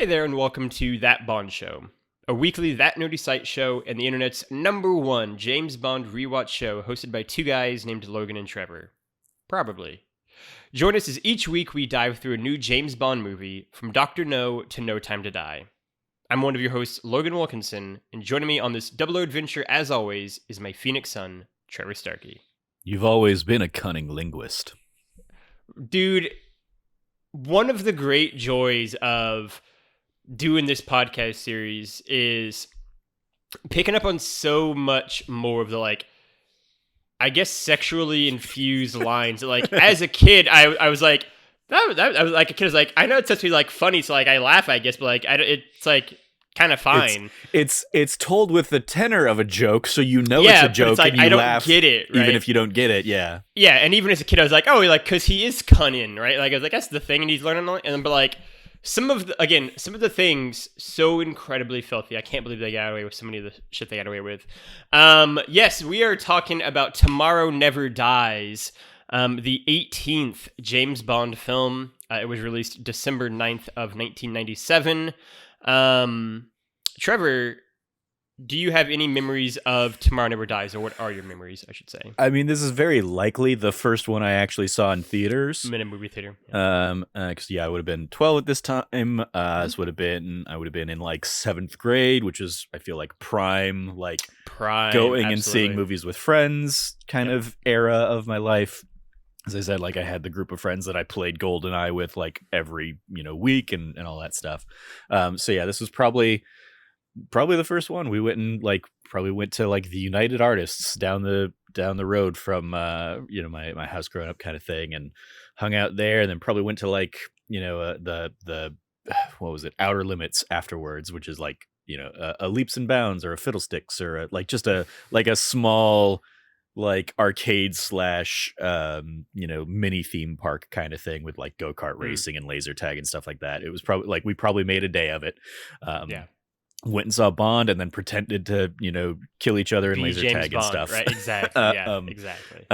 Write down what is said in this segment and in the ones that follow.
Hey there, and welcome to That Bond Show, a weekly That Nerdy Site show and the internet's #1 James Bond rewatch show hosted by two guys named Logan and Trevor. Probably. Join us as each week we dive through a new James Bond movie, from Dr. No to No Time to Die. I'm one of your hosts, Logan Wilkinson, and joining me on this double adventure, as always, is my Phoenix son, Trevor Starkey. You've always been a cunning linguist. Dude, one of the great joys of doing this podcast series is picking up on so much more of the, I guess, sexually infused lines. As a kid, I was like, I was like, a kid was like, I know it's supposed to be funny, so I laugh, I guess, but it's kind of fine. It's told with the tenor of a joke, so you know it's a joke, and you I don't laugh get it, right? even if you don't get it. Yeah, and even as a kid, I was like, oh, because he is cunning, right? I was like, that's the thing, and he's learning, but some of the things so incredibly filthy. I can't believe they got away with so many of the shit they got away with. Yes, we are talking about Tomorrow Never Dies, the 18th James Bond film. It was released December 9th of 1997. Trevor, do you have any memories of Tomorrow Never Dies, or what are your memories, I should say? I mean, this is very likely the first one I actually saw in theaters. In a movie theater. Because I would have been 12 at this time. I would have been in 7th grade, which is, I feel like, prime, going absolutely. and seeing movies with friends kind of era of my life. As I said, I had the group of friends that I played GoldenEye with every week and all that stuff. This was probably the first one. We went and went to the United Artists down the road from my house growing up, kind of thing, and hung out there, and then probably went to the what was it, Outer Limits afterwards, which is a Leaps and Bounds or a Fiddlesticks or just a small arcade / mini theme park kind of thing with go-kart racing and laser tag and stuff like that. It was probably we probably made a day of it. Went and saw Bond and then pretended to kill each other in laser James tag and Bond, stuff, right? Exactly. Yeah, exactly.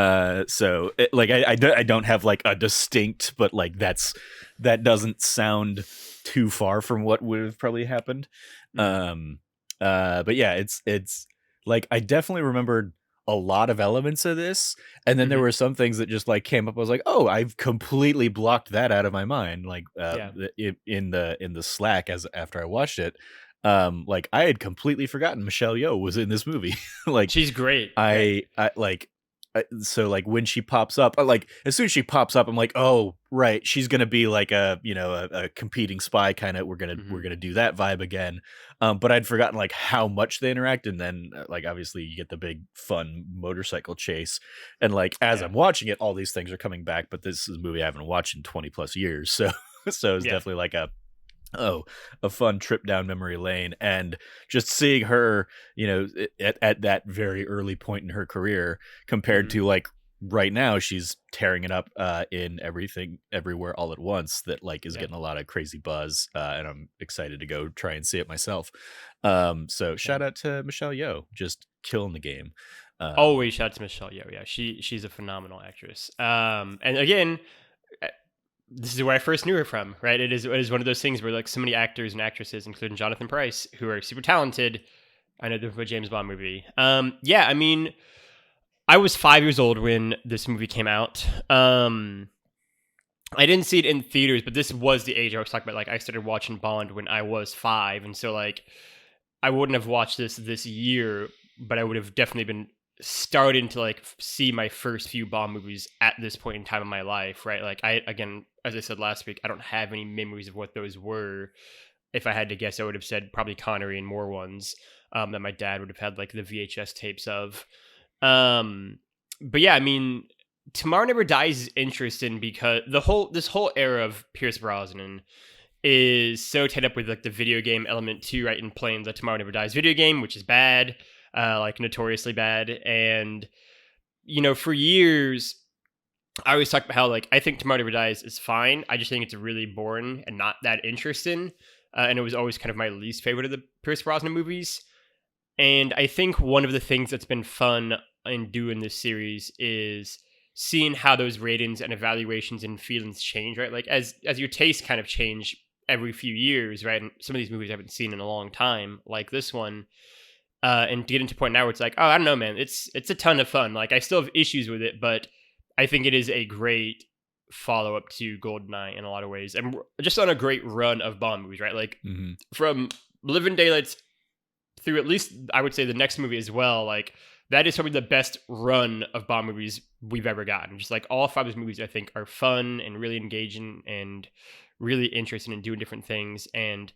So I don't have a distinct, but that doesn't sound too far from what would have probably happened. But yeah, it's I definitely remembered a lot of elements of this, and then there were some things that just came up. I was like, oh, I've completely blocked that out of my mind. In the Slack after I watched it, I had completely forgotten Michelle Yeoh was in this movie. She's great. So when she pops up, as soon as she pops up, I'm like, oh right, she's gonna be a competing spy kind of. We're gonna do that vibe again. But I'd forgotten how much they interact, and then obviously you get the big fun motorcycle chase, and as I'm watching it, all these things are coming back. But this is a movie I haven't watched in 20+ years, so it's definitely a fun trip down memory lane. And just seeing her at that very early point in her career compared to right now, she's tearing it up in Everything Everywhere All at Once, that is getting a lot of crazy buzz, and I'm excited to go try and see it myself. So shout out to Michelle Yeoh, just killing the game. Always shout out to Michelle Yeoh. Yeah, she's a phenomenal actress. And again, this is where I first knew her from, right? It is one of those things where so many actors and actresses, including Jonathan Pryce, who are super talented, I know them from a James Bond movie. I mean, I was 5 years old when this movie came out. I didn't see it in theaters, but this was the age I was talking about. I started watching Bond when I was 5, and so I wouldn't have watched this year, but I would have definitely been starting to see my first few Bond movies at this point in time in my life, right? Again, as I said last week, I don't have any memories of what those were. If I had to guess, I would have said probably Connery and more ones that my dad would have had the VHS tapes of. But yeah, I mean, Tomorrow Never Dies is interesting because this whole era of Pierce Brosnan is so tied up with the video game element too, right? In playing the Tomorrow Never Dies video game, which is bad. Notoriously bad. And for years I always talk about how I think Tomorrow Never Dies is fine. I just think it's really boring and not that interesting, and it was always kind of my least favorite of the Pierce Brosnan movies. And I think one of the things that's been fun in doing this series is seeing how those ratings and evaluations and feelings change, right? As your tastes kind of change every few years, right? And some of these movies I haven't seen in a long time, like this one. And to get into a point now where it's like, oh, I don't know, man, it's a ton of fun. Like, I still have issues with it, but I think it is a great follow up to Goldeneye in a lot of ways, and just on a great run of Bond movies, right? Like from Living Daylights through at least I would say the next movie as well. Like that is probably the best run of Bond movies we've ever gotten. Just like all 5 of these movies, I think are fun and really engaging and really interested in doing different things. And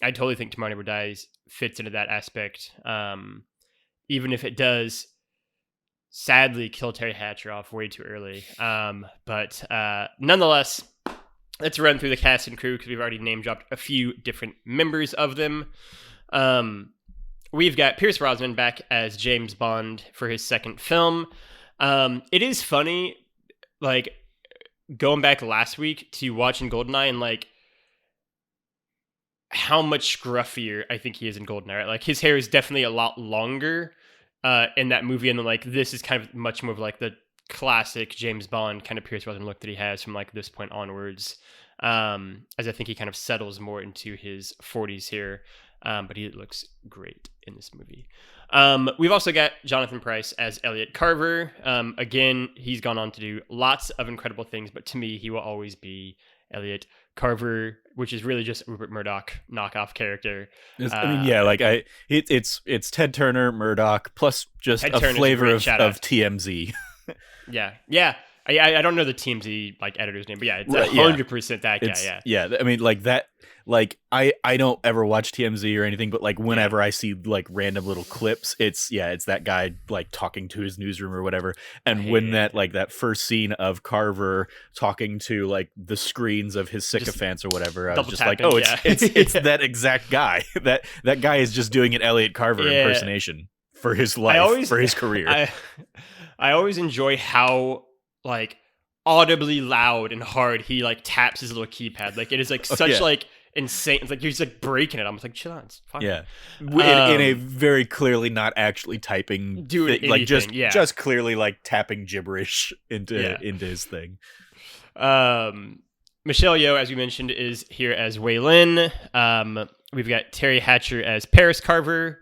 I totally think Tomorrow Never Dies fits into that aspect, even if it does sadly kill Terry Hatcher off way too early. But nonetheless, let's run through the cast and crew because we've already name dropped a few different members of them. We've got Pierce Brosnan back as James Bond for his second film. It is funny, like going back last week to watching Goldeneye and like how much scruffier I think he is in Goldeneye. Right? Like his hair is definitely a lot longer in that movie, and then like this is kind of much more of like the classic James Bond kind of Pierce Brosnan look that he has from like this point onwards. As I think he kind of settles more into his 40s here, but he looks great in this movie. We've also got Jonathan Pryce as Elliot Carver. Again, he's gone on to do lots of incredible things, but to me, he will always be Elliot Carver, which is really just Rupert Murdoch knockoff character. I mean, yeah, like it's Ted Turner, Murdoch, plus just Ted a Turner's flavor of TMZ. yeah. I don't know the TMZ like editor's name, but yeah, it's 100% that guy. Yeah. I mean, like that. Like I don't ever watch TMZ or anything, but like whenever I see like random little clips, it's that guy like talking to his newsroom or whatever. And when that first scene of Carver talking to like the screens of his sycophants or whatever, I was just like, oh, it's that exact guy. That guy is just doing an Elliot Carver impersonation for his life, for his career. I always enjoy how like audibly loud and hard he like taps his little keypad. Like it is like such like insane. It's like he's like breaking it. I'm like, chill on, it's fine. Yeah, in a very clearly not actually typing, like just clearly like tapping gibberish into his thing. Michelle Yeoh, as we mentioned, is here as Wei Lin. We've got Terry Hatcher as Paris Carver.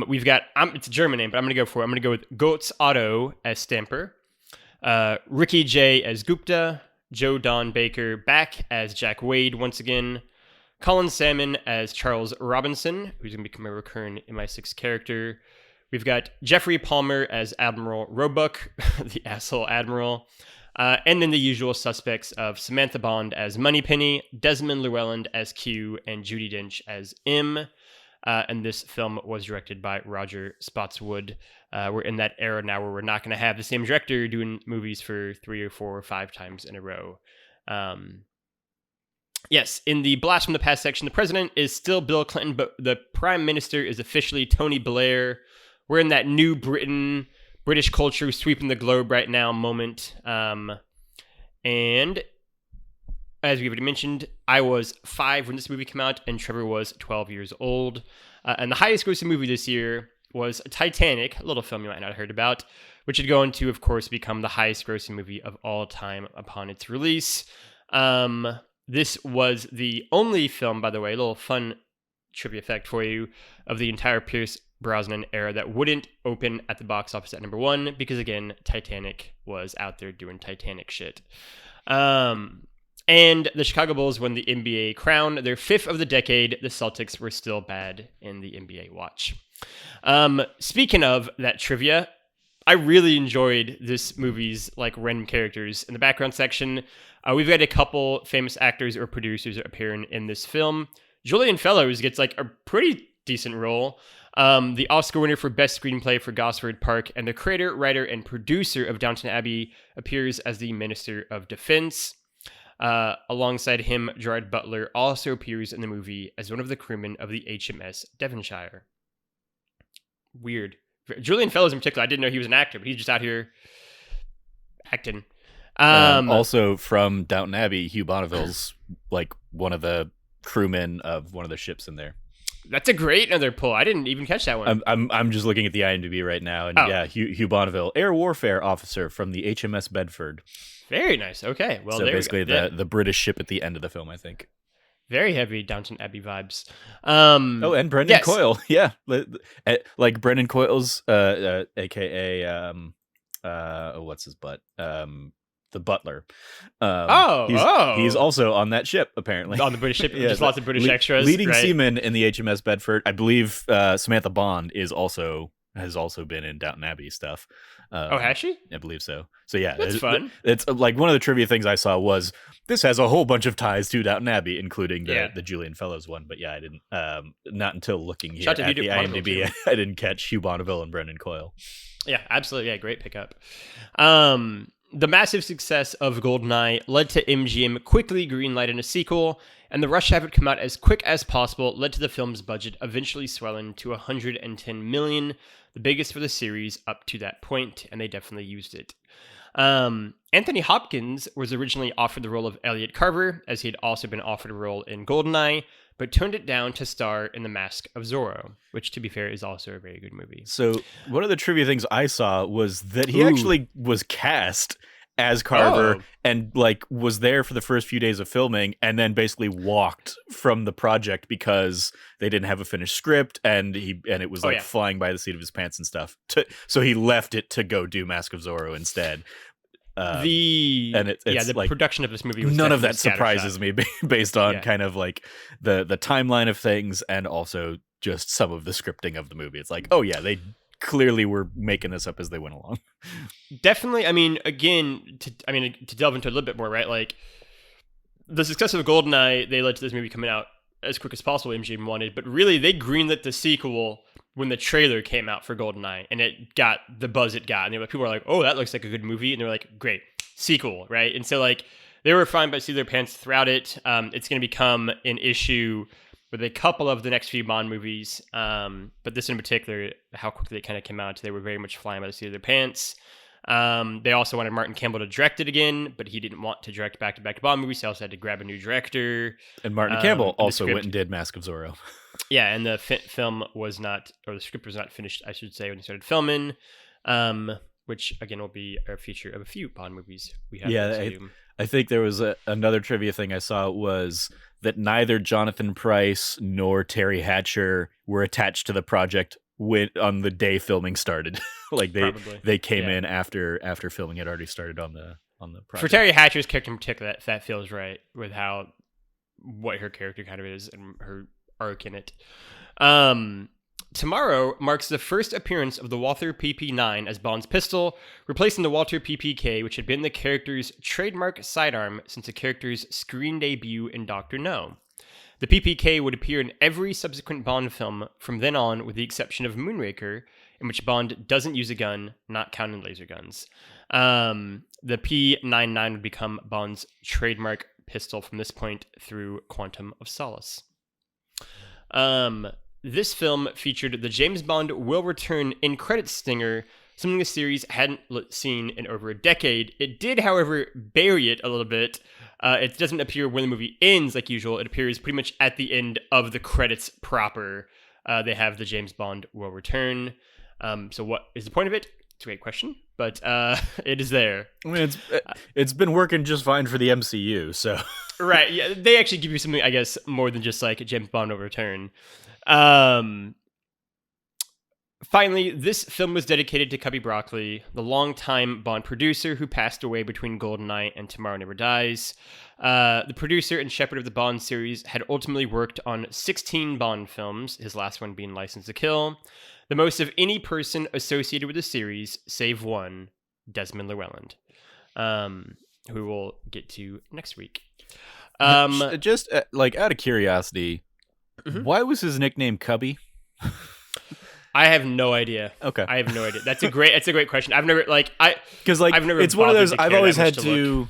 We've got it's a German name, but I'm gonna go with Götz Otto as Stamper. Ricky Jay as Gupta. Joe Don Baker back as Jack Wade once again. Colin Salmon as Charles Robinson, who's going to become a recurring MI6 character. We've got Jeffrey Palmer as Admiral Roebuck, the asshole admiral. And then the usual suspects of Samantha Bond as Moneypenny, Desmond Llewellyn as Q, and Judi Dench as M. And this film was directed by Roger Spotswood. We're in that era now where we're not going to have the same director doing movies for 3 or 4 or 5 times in a row. Yes, in the Blast from the Past section, the president is still Bill Clinton, but the prime minister is officially Tony Blair. We're in that new British culture sweeping the globe right now moment. And as we already mentioned, I was 5 when this movie came out, and Trevor was 12 years old. And the highest grossing movie this year was Titanic, a little film you might not have heard about, which would go on to, of course, become the highest grossing movie of all time upon its release. This was the only film, by the way, a little fun trivia fact for you, of the entire Pierce Brosnan era that wouldn't open at the box office at number 1, because again, Titanic was out there doing Titanic shit. And the Chicago Bulls won the NBA crown, their 5th of the decade. The Celtics were still bad in the NBA watch. Speaking of that trivia, I really enjoyed this movie's like random characters in the background section. We've got a couple famous actors or producers appearing in this film. Julian Fellows gets like a pretty decent role. The Oscar winner for Best Screenplay for Gosford Park, and the creator, writer, and producer of Downton Abbey appears as the Minister of Defense. Alongside him, Gerard Butler also appears in the movie as one of the crewmen of the HMS Devonshire. Weird. Julian Fellows in particular, I didn't know he was an actor, but he's just out here acting. Also from Downton Abbey, Hugh Bonneville's like one of the crewmen of one of the ships in there. That's a great another pull. I didn't even catch that one. I'm just looking at the IMDb right now, and Hugh Bonneville, air warfare officer from the HMS Bedford. Very nice. Okay, well, so there basically we go. the British ship at the end of the film, I think. Very heavy Downton Abbey vibes. Oh, and Brendan yes. Coyle, yeah, like Brendan Coyle's, aka what's his butt, the butler. He's Oh. also on that ship apparently. On the British ship, Yeah, just lots of British extras. Leading right? seaman in the HMS Bedford. I believe Samantha Bond has also been in Downton Abbey stuff. Has she? I believe so. So yeah, That's fun. It's like one of the trivia things I saw was this has a whole bunch of ties to Downton Abbey, including the Julian Fellows one. But yeah, I didn't. Not until looking here at the IMDb, I didn't catch Hugh Bonneville and Brendan Coyle. Yeah, absolutely. Yeah, great pickup. The massive success of GoldenEye led to MGM quickly greenlighting a sequel, and the rush to have it come out as quick as possible led to the film's budget eventually swelling to $110 million, the biggest for the series up to that point, and they definitely used it. Anthony Hopkins was originally offered the role of Elliot Carver, as he had also been offered a role in GoldenEye, but turned it down to star in The Mask of Zorro, which, to be fair, is also a very good movie. So one of the trivia things I saw was that he actually was cast as Carver and like was there for the first few days of filming and then basically walked from the project because they didn't have a finished script and it was flying by the seat of his pants and stuff. So he left it to go do Mask of Zorro instead. The like, production of this movie was none of that surprises me based on kind of like the timeline of things and also just some of the scripting of the movie. It's like, oh yeah, they clearly were making this up as they went along. Definitely. I mean, again, to delve into a little bit more, right? Like the success of GoldenEye, they led to this movie coming out as quick as possible. MGM wanted, but really they greenlit the sequel when the trailer came out for GoldenEye, and it got the buzz it got, and people were like, "Oh, that looks like a good movie," and they're like, "Great, sequel," right? And so like they were flying by the seat of their pants throughout it. It's going to become an issue with a couple of the next few Bond movies, but this in particular, how quickly it kind of came out, they were very much flying by the seat of their pants. They also wanted Martin Campbell to direct it again, but he didn't want to direct back-to-back Bond movies, so he also had to grab a new director. And Martin Campbell also went and did Mask of Zorro. Yeah, and the film was not, or the script was not finished, I should say, when he started filming, which, again, will be a feature of a few Bond movies we have. Yeah, I think there was another trivia thing I saw was that neither Jonathan Pryce nor Terry Hatcher were attached to the project on the day filming started. Like they came in after filming had already started on the project. For Terry Hatcher's character in particular, that feels right with what her character kind of is and her arc in it. Tomorrow marks the first appearance of the Walther PP9 as Bond's pistol, replacing the Walther PPK, which had been the character's trademark sidearm since the character's screen debut in Dr. No. The PPK would appear in every subsequent Bond film from then on, with the exception of Moonraker, in which Bond doesn't use a gun, not counting laser guns. The P99 would become Bond's trademark pistol from this point through Quantum of Solace. This film featured the James Bond will return in credits stinger, something the series hadn't seen in over a decade. It did, however, bury it a little bit. It doesn't appear when the movie ends like usual. It appears pretty much at the end of the credits proper. They have the James Bond will return. So what is the point of it? It's a great question, but it is there. I mean, it's been working just fine for the MCU, so... Right, yeah, they actually give you something, I guess, more than just like James Bond will return. Finally, this film was dedicated to Cubby Broccoli, the longtime Bond producer who passed away between GoldenEye and Tomorrow Never Dies. The producer and shepherd of the Bond series had ultimately worked on 16 Bond films, his last one being License to Kill, the most of any person associated with the series, save one, Desmond Llewellyn, who we'll get to next week. Just like out of curiosity, why was his nickname Cubby? I have no idea. Okay, I have no idea. That's a great question. I've never it's one of those I've always had to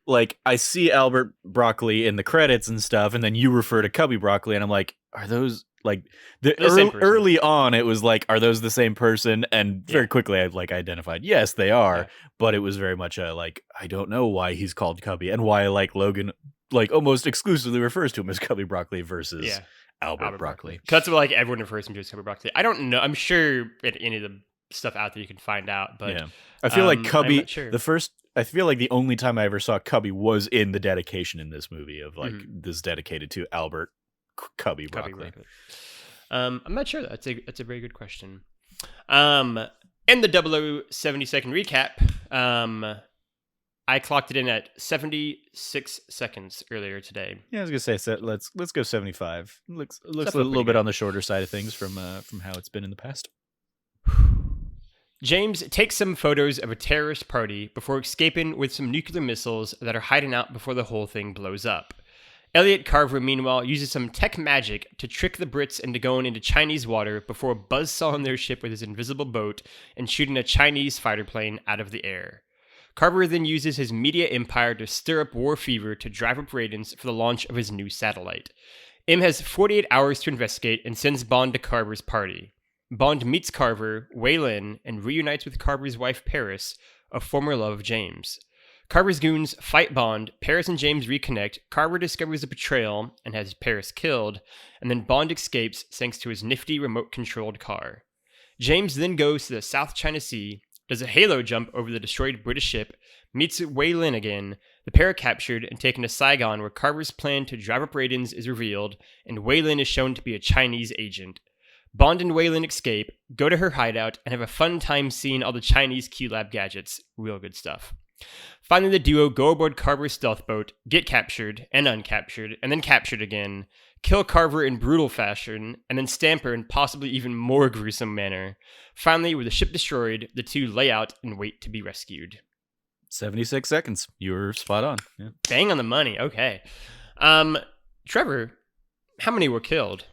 like I see Albert Broccoli in the credits and stuff, and then you refer to Cubby Broccoli, and I'm like, are those like early on? It was like, are those the same person? And very quickly I identified, yes, they are. But it was very much like I don't know why he's called Cubby and why Logan almost exclusively refers to him as Cubby Broccoli versus Albert Broccoli. That's what everyone refers him to as Cubby Broccoli. I don't know. I'm sure any of the stuff out there you can find out, but I feel like Cubby, the first I feel like the only time I ever saw Cubby was in the dedication in this movie of like this dedicated to Albert Cubby Broccoli. I'm not sure. That's a very good question. In the 0070-second recap, I clocked it in at 76 seconds earlier today. Yeah, I was gonna say let's go 75. Looks a little bit good on the shorter side of things from how it's been in the past. James takes some photos of a terrorist party before escaping with some nuclear missiles that are hiding out before the whole thing blows up. Elliot Carver, meanwhile, uses some tech magic to trick the Brits into going into Chinese water before buzzsawing their ship with his invisible boat and shooting a Chinese fighter plane out of the air. Carver then uses his media empire to stir up war fever to drive up ratings for the launch of his new satellite. M has 48 hours to investigate and sends Bond to Carver's party. Bond meets Carver, Wei Lin, and reunites with Carver's wife Paris, a former love of James. Carver's goons fight Bond, Paris and James reconnect, Carver discovers a betrayal and has Paris killed, and then Bond escapes thanks to his nifty remote-controlled car. James then goes to the South China Sea, does a halo jump over the destroyed British ship, meets Wei Lin again, the pair are captured and taken to Saigon where Carver's plan to drive up ratings is revealed, and Wei Lin is shown to be a Chinese agent. Bond and Wei Lin escape, go to her hideout, and have a fun time seeing all the Chinese Q-Lab gadgets. Real good stuff. Finally, the duo go aboard Carver's stealth boat, get captured and uncaptured, and then captured again, kill Carver in brutal fashion, and then stamp her in possibly even more gruesome manner. Finally, with the ship destroyed, the two lay out and wait to be rescued. 76 seconds. You were spot on. Yeah. Bang on the money. Okay. Trevor, how many were killed?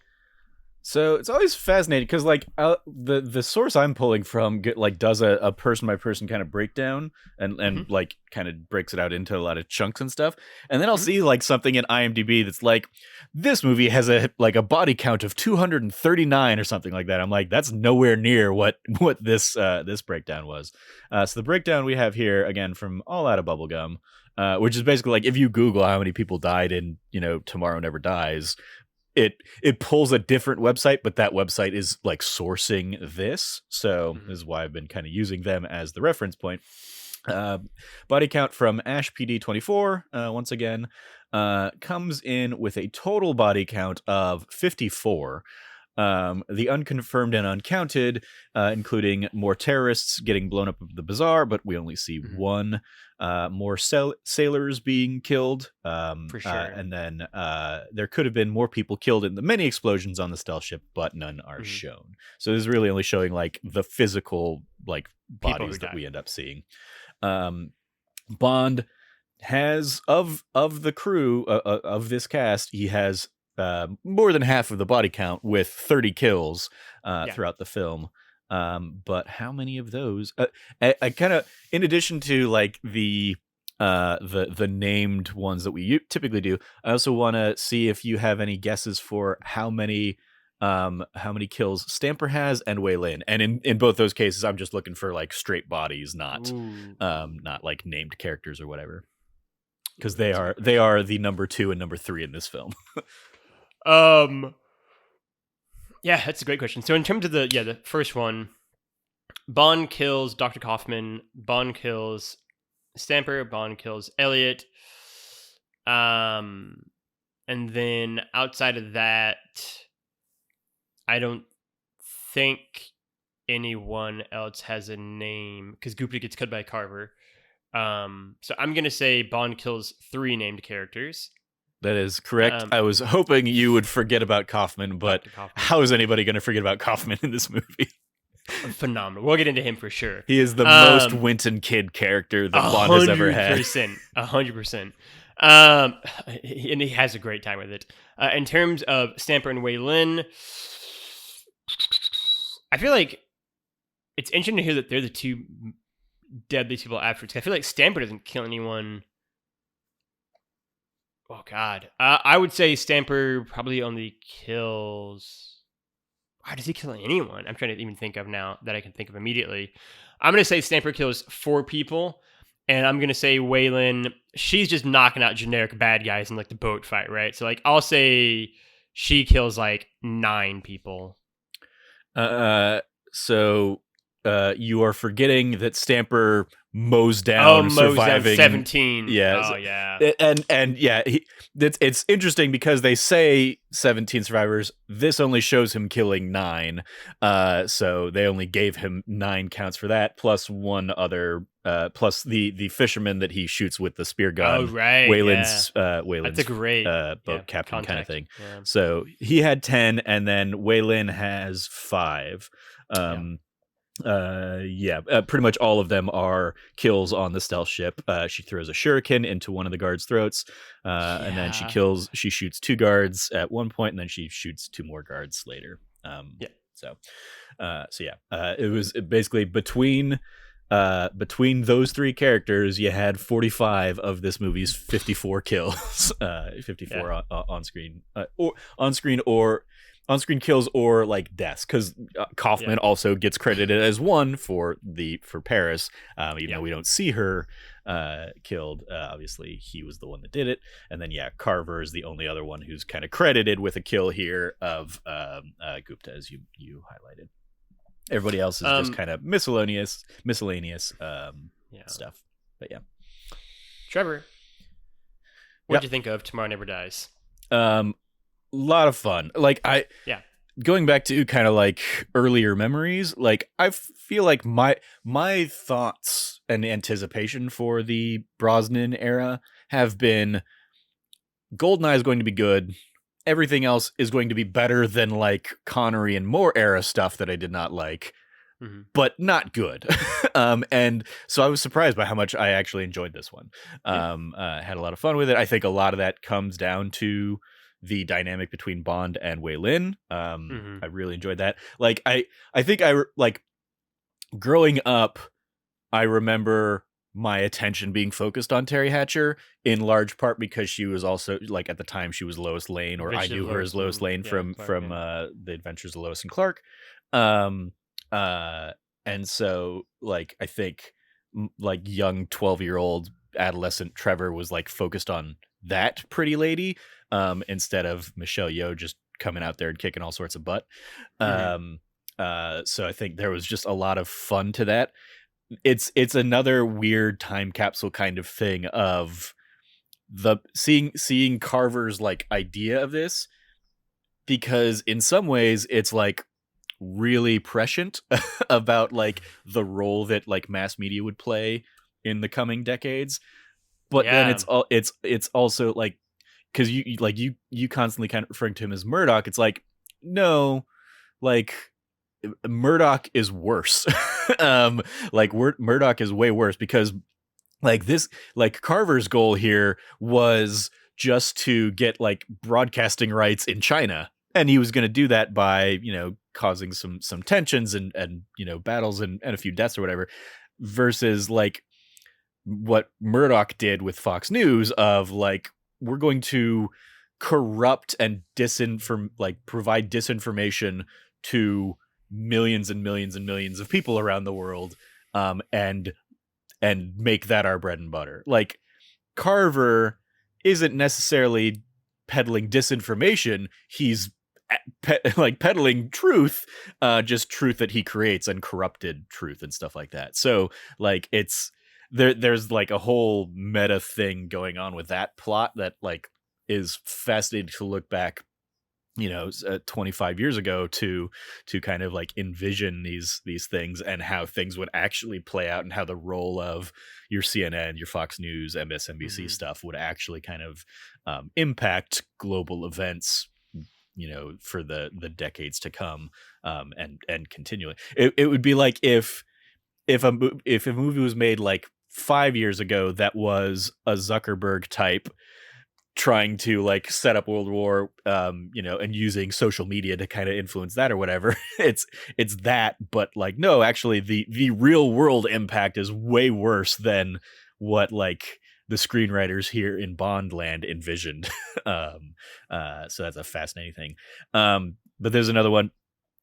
So it's always fascinating because like the source I'm pulling from does a person by person kind of breakdown and like kind of breaks it out into a lot of chunks and stuff, and then I'll see like something in IMDb that's like this movie has a body count of 239 or something like that. I'm like, that's nowhere near what this breakdown was. So the breakdown we have here again from All Out of Bubblegum, which is basically like if you Google how many people died in Tomorrow Never Dies. It pulls a different website, but that website is like sourcing this. So this is why I've been kind of using them as the reference point. Body count from Ash PD 24, once again, comes in with a total body count of 54. The unconfirmed and uncounted, including more terrorists getting blown up of the bazaar, but we only see one. More sailors being killed. For sure. And then there could have been more people killed in the many explosions on the stealth ship, but none are shown. So this is really only showing like the physical like bodies that we end up seeing. Bond has of the crew of this cast, he has more than half of the body count with 30 kills throughout the film. But how many of those? I kind of, in addition to like the named ones that we typically do, I also want to see if you have any guesses for how many kills Stamper has and Wei Lin. And in both those cases, I'm just looking for like straight bodies, not like named characters or whatever, because they are the number 2 and number 3 in this film. Yeah, that's a great question. So in terms of the first one, Bond kills Dr. Kaufman, Bond kills Stamper, Bond kills Elliot. And then outside of that, I don't think anyone else has a name because Gupta gets cut by Carver. So I'm going to say Bond kills 3 named characters. That is correct. I was hoping you would forget about Kaufman, but how is anybody going to forget about Kaufman in this movie? Phenomenal. We'll get into him for sure. He is the most Winton Kid character that Bond has ever had. 100%. And he has a great time with it. In terms of Stamper and Wei Lin, I feel like it's interesting to hear that they're the 2 deadliest people afterwards. I feel like Stamper doesn't kill anyone. Oh, God. I would say Stamper probably only kills... Why does he kill anyone? I'm trying to even think of now that I can think of immediately. I'm going to say Stamper kills 4 people, and I'm going to say Wei Lin, she's just knocking out generic bad guys in like the boat fight, right? So like I'll say she kills like 9 people. So you are forgetting that Stamper mows Oh, down Mo's down surviving 17. yeah Oh, yeah. and yeah it's interesting because they say 17 survivors. This only shows him killing 9, so they only gave him 9 counts for that, plus one other plus the fisherman that he shoots with the spear Oh, gun, right. Yeah. Wayland's That's a great boat captain kind of contact. thing. Yeah. So he had 10, and then Waylin has 5. Pretty much all of them are kills on the stealth ship. She throws a shuriken into one of the guards' throats, and then Yeah. she shoots 2 guards at one point, and then she shoots 2 more guards later. Yeah. It was basically between those 3 characters, you had 45 of this movie's 54 kills, 54 on screen, or on-screen kills or like deaths, because Kaufman also gets credited as one for Paris, even though we don't see her killed. Obviously, he was the one that did it, and then Carver is the only other one who's kind of credited with a kill here of Gupta, as you highlighted. Everybody else is just kind of miscellaneous stuff. But yeah, Trevor, what did you think of Tomorrow Never Dies? Lot of fun. Like going back to kind of like earlier memories, like I feel like my thoughts and anticipation for the Brosnan era have been GoldenEye is going to be good. Everything else is going to be better than like Connery and Moore era stuff that I did not like, but not good. And so I was surprised by how much I actually enjoyed this one. Had a lot of fun with it. I think a lot of that comes down to the dynamic between Bond and Wei Lin. I really enjoyed that. Like I think growing up, I remember my attention being focused on Terry Hatcher in large part because she was also, like, at the time she was Lois Lane, or I knew her as Lois Lane from The Adventures of Lois and Clark. And so like I think like young 12-year-old adolescent Trevor was like focused on that pretty lady, instead of Michelle Yeoh just coming out there and kicking all sorts of butt. So I think there was just a lot of fun to that. It's another weird time capsule kind of thing of the seeing Carver's like idea of this, because in some ways it's like really prescient about like the role that like mass media would play in the coming decades. But then it's also like, because you constantly kind of referring to him as Murdoch. It's like, no, like Murdoch is worse. Murdoch is way worse, because like this, like Carver's goal here was just to get like broadcasting rights in China, and he was going to do that by causing some tensions and battles and a few deaths or whatever, versus like what Murdoch did with Fox News of like, we're going to corrupt and provide disinformation to millions and millions and millions of people around the world, and make that our bread and butter. Like Carver isn't necessarily peddling disinformation. He's peddling truth, just truth that he creates, and corrupted truth and stuff like that. So like there's like a whole meta thing going on with that plot that like is fascinating to look back 25 years ago to kind of like envision these things and how things would actually play out, and how the role of your CNN, your Fox News, MSNBC stuff would actually kind of impact global events for the decades to come, and continually. It would be like if a movie was made like 5 years ago that was a Zuckerberg type trying to like set up World War, and using social media to kind of influence that or whatever. It's that, but like, no, actually the real world impact is way worse than what like the screenwriters here in Bondland envisioned. So that's a fascinating thing. But there's another one.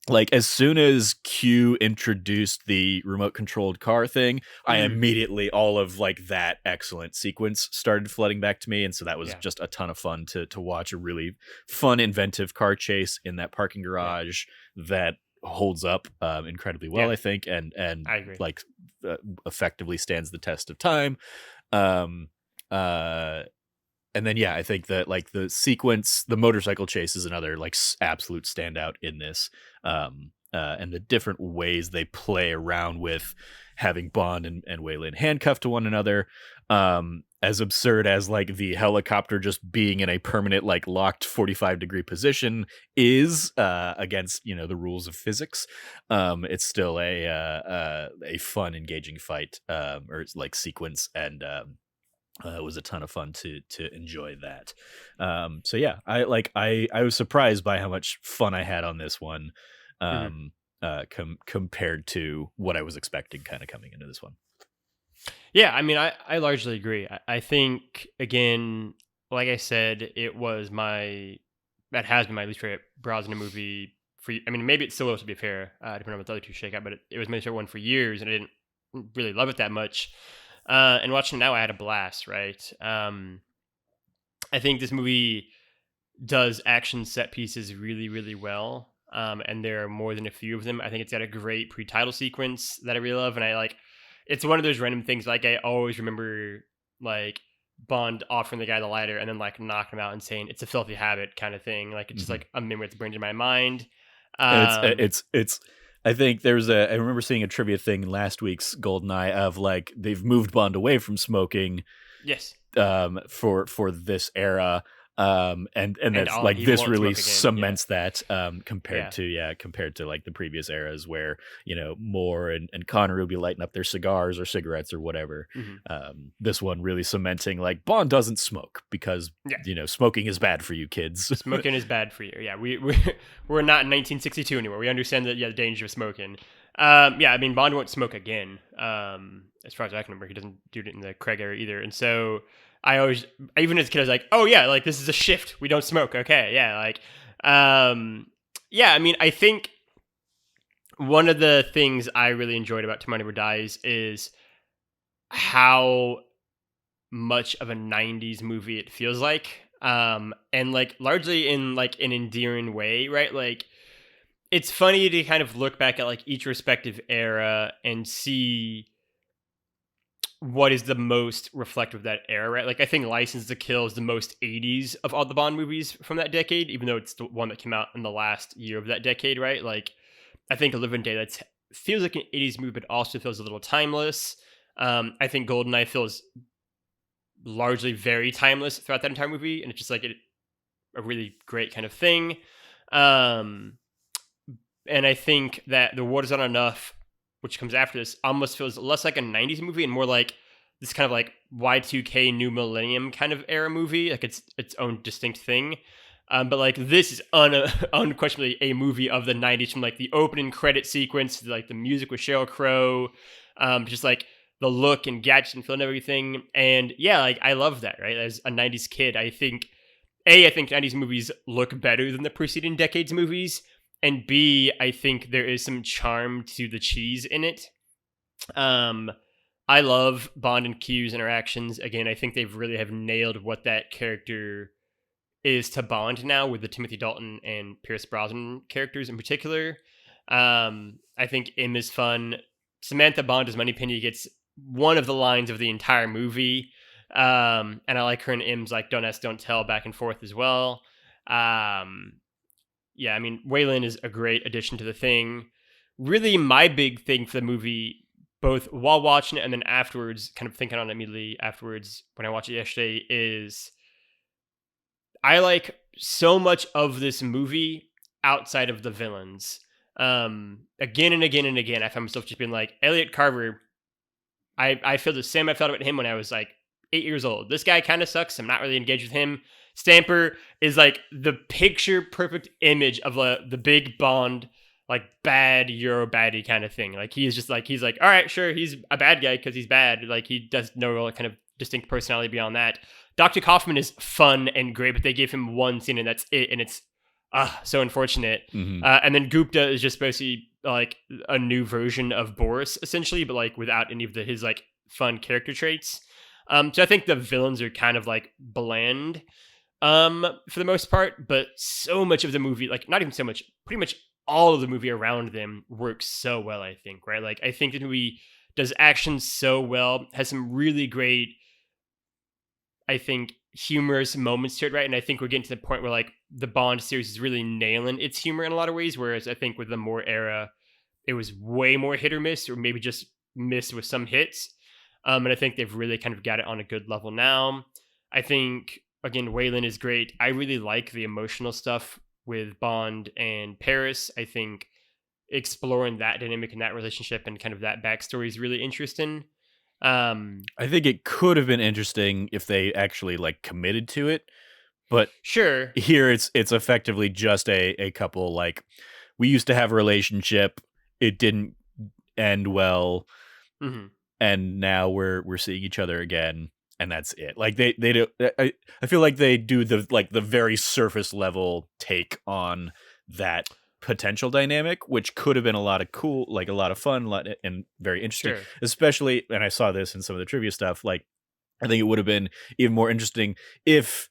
Like as soon as Q introduced the remote controlled car thing, I immediately, all of like that excellent sequence started flooding back to me. And so that was just a ton of fun to watch a really fun, inventive car chase in that parking garage that holds up incredibly well, Yeah, I think, and I agree. like effectively stands the test of time. Um, uh, and then yeah, I think that like the sequence, the motorcycle chase is another like absolute standout in this. And the different ways they play around with having Bond and Waylon handcuffed to one another. As absurd as like the helicopter just being in a permanent like locked 45-degree position is against the rules of physics. It's still a fun, engaging fight or like sequence, and it was a ton of fun to enjoy that. So yeah, I was surprised by how much fun I had on this one, Mhm. compared to what I was expecting, kind of coming into this one. Yeah, I mean, I largely agree. I think, again, like I said, that has been my least favorite Brosnan movie. I mean, maybe it still will, to be fair, depending on what the other two shake out, but it was my favorite one for years, and I didn't really love it that much. And watching it now, I had a blast, right? I think this movie does action set pieces really, really well. And there are more than a few of them. I think it's got a great pre-title sequence that I really love, and I like. It's one of those random things. Like I always remember, like Bond offering the guy the lighter and then like knocking him out and saying it's a filthy habit kind of thing. Like it's just Mhm. like a memory that's burned in my mind. And Um, it's I think I remember seeing a trivia thing in last week's Goldeneye of like they've moved Bond away from smoking yes, for this era, and and that's like he this won't really smoke again. Yeah, cements that, yeah. compared to like the previous eras where Moore and Connery would be lighting up their cigars or cigarettes or whatever. Hmm. This one really cementing like Bond doesn't smoke because Yeah. smoking is bad for you kids. Smoking is bad for you. Yeah, we're not in 1962 anymore. We understand that, yeah, the danger of smoking. Yeah, I mean Bond won't smoke again. As far as I can remember, he doesn't do it in the Craig era either. And so even as a kid, I was like, oh yeah, like this is a shift. We don't smoke. Okay, yeah, like, yeah. I mean, I think one of the things I really enjoyed about Tomorrow Never Dies is how much of a 90s movie it feels like, and like largely in like an endearing way, right? Like it's funny to kind of look back at like each respective era and see what is the most reflective of that era, right? Like I think License to Kill is the most 80s of all the Bond movies from that decade, even though it's the one that came out in the last year of that decade, right? Like I think A Living Day that feels like an 80s movie but also feels a little timeless. I think Goldeneye feels largely very timeless throughout that entire movie, and it's just like a really great kind of thing. Um, and I think that The Water's Not Enough, which comes after this, almost feels less like a 90s movie and more like this kind of like Y2K New Millennium kind of era movie, like it's its own distinct thing. But like this is unquestionably a movie of the 90s, from like the opening credit sequence to like the music with Sheryl Crow, just like the look and gadgets and feel and everything. And yeah, like I love that, right? As a 90s kid, I think 90s movies look better than the preceding decades movies. And B, I think there is some charm to the cheese in it. Um, I love Bond and Q's interactions. Again, I think they've really have nailed what that character is to Bond now with the Timothy Dalton and Pierce Brosnan characters in particular. I think M is fun. Samantha Bond, as Moneypenny, gets one of the lines of the entire movie. And I like her and M's like don't ask, don't tell back and forth as well. Um, yeah, I mean, Waylon is a great addition to the thing. Really, my big thing for the movie, both while watching it and then afterwards, kind of thinking on it immediately afterwards when I watched it yesterday, is I like so much of this movie outside of the villains. Again and again and again, I found myself just being like, Elliot Carver, I feel the same I felt about him when I was like 8 years old. This guy kind of sucks. I'm not really engaged with him. Stamper is like the picture perfect image of the big Bond, like bad Euro baddie kind of thing. Like he's just like, he's like, all right, sure, he's a bad guy because he's bad. Like he does no real kind of distinct personality beyond that. Dr. Kaufman is fun and great, but they gave him one scene and that's it. And it's so unfortunate. Hmm. And then Gupta is just basically like a new version of Boris, essentially, but like without any of his like fun character traits. So I think the villains are kind of like bland, for the most part, but so much of the movie, like not even so much, pretty much all of the movie around them works so well, I think, right? Like, I think the movie does action so well, has some really great, I think, humorous moments to it, right? And I think we're getting to the point where like the Bond series is really nailing its humor in a lot of ways, whereas I think with the Moore era, it was way more hit or miss, or maybe just missed with some hits. And I think they've really kind of got it on a good level now. I think again, Waylon is great. I really like the emotional stuff with Bond and Paris. I think exploring that dynamic and that relationship and kind of that backstory is really interesting. Um, I think it could have been interesting if they actually like committed to it, but sure. here it's effectively just a couple like we used to have a relationship, it didn't end well, Hmm. and now we're seeing each other again, and that's it. Like they do. I feel like they do the very surface level take on that potential dynamic, which could have been a lot of cool, like a lot of fun, and very interesting. Sure. Especially, and I saw this in some of the trivia stuff. Like I think it would have been even more interesting if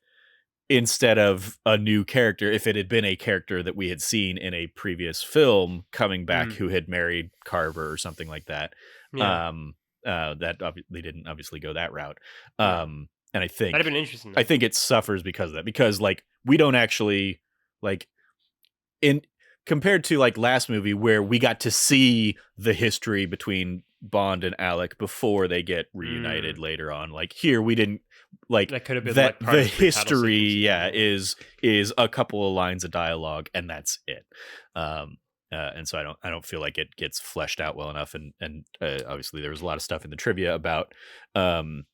instead of a new character, if it had been a character that we had seen in a previous film coming back Mm, who had married Carver or something like that. yeah. Um, they didn't obviously go that route. No. And That'd have been interesting I though. think it suffers because of that, because like we don't actually like in compared to like last movie where we got to see the history between Bond and Alec before they get reunited Mm. later on. Like here we didn't like That could have been that like part the of the pre-title history, sequence. yeah, Yeah. is a couple of lines of dialogue and that's it. Um and so I don't feel like it gets fleshed out well enough, and obviously there was a lot of stuff in the trivia about um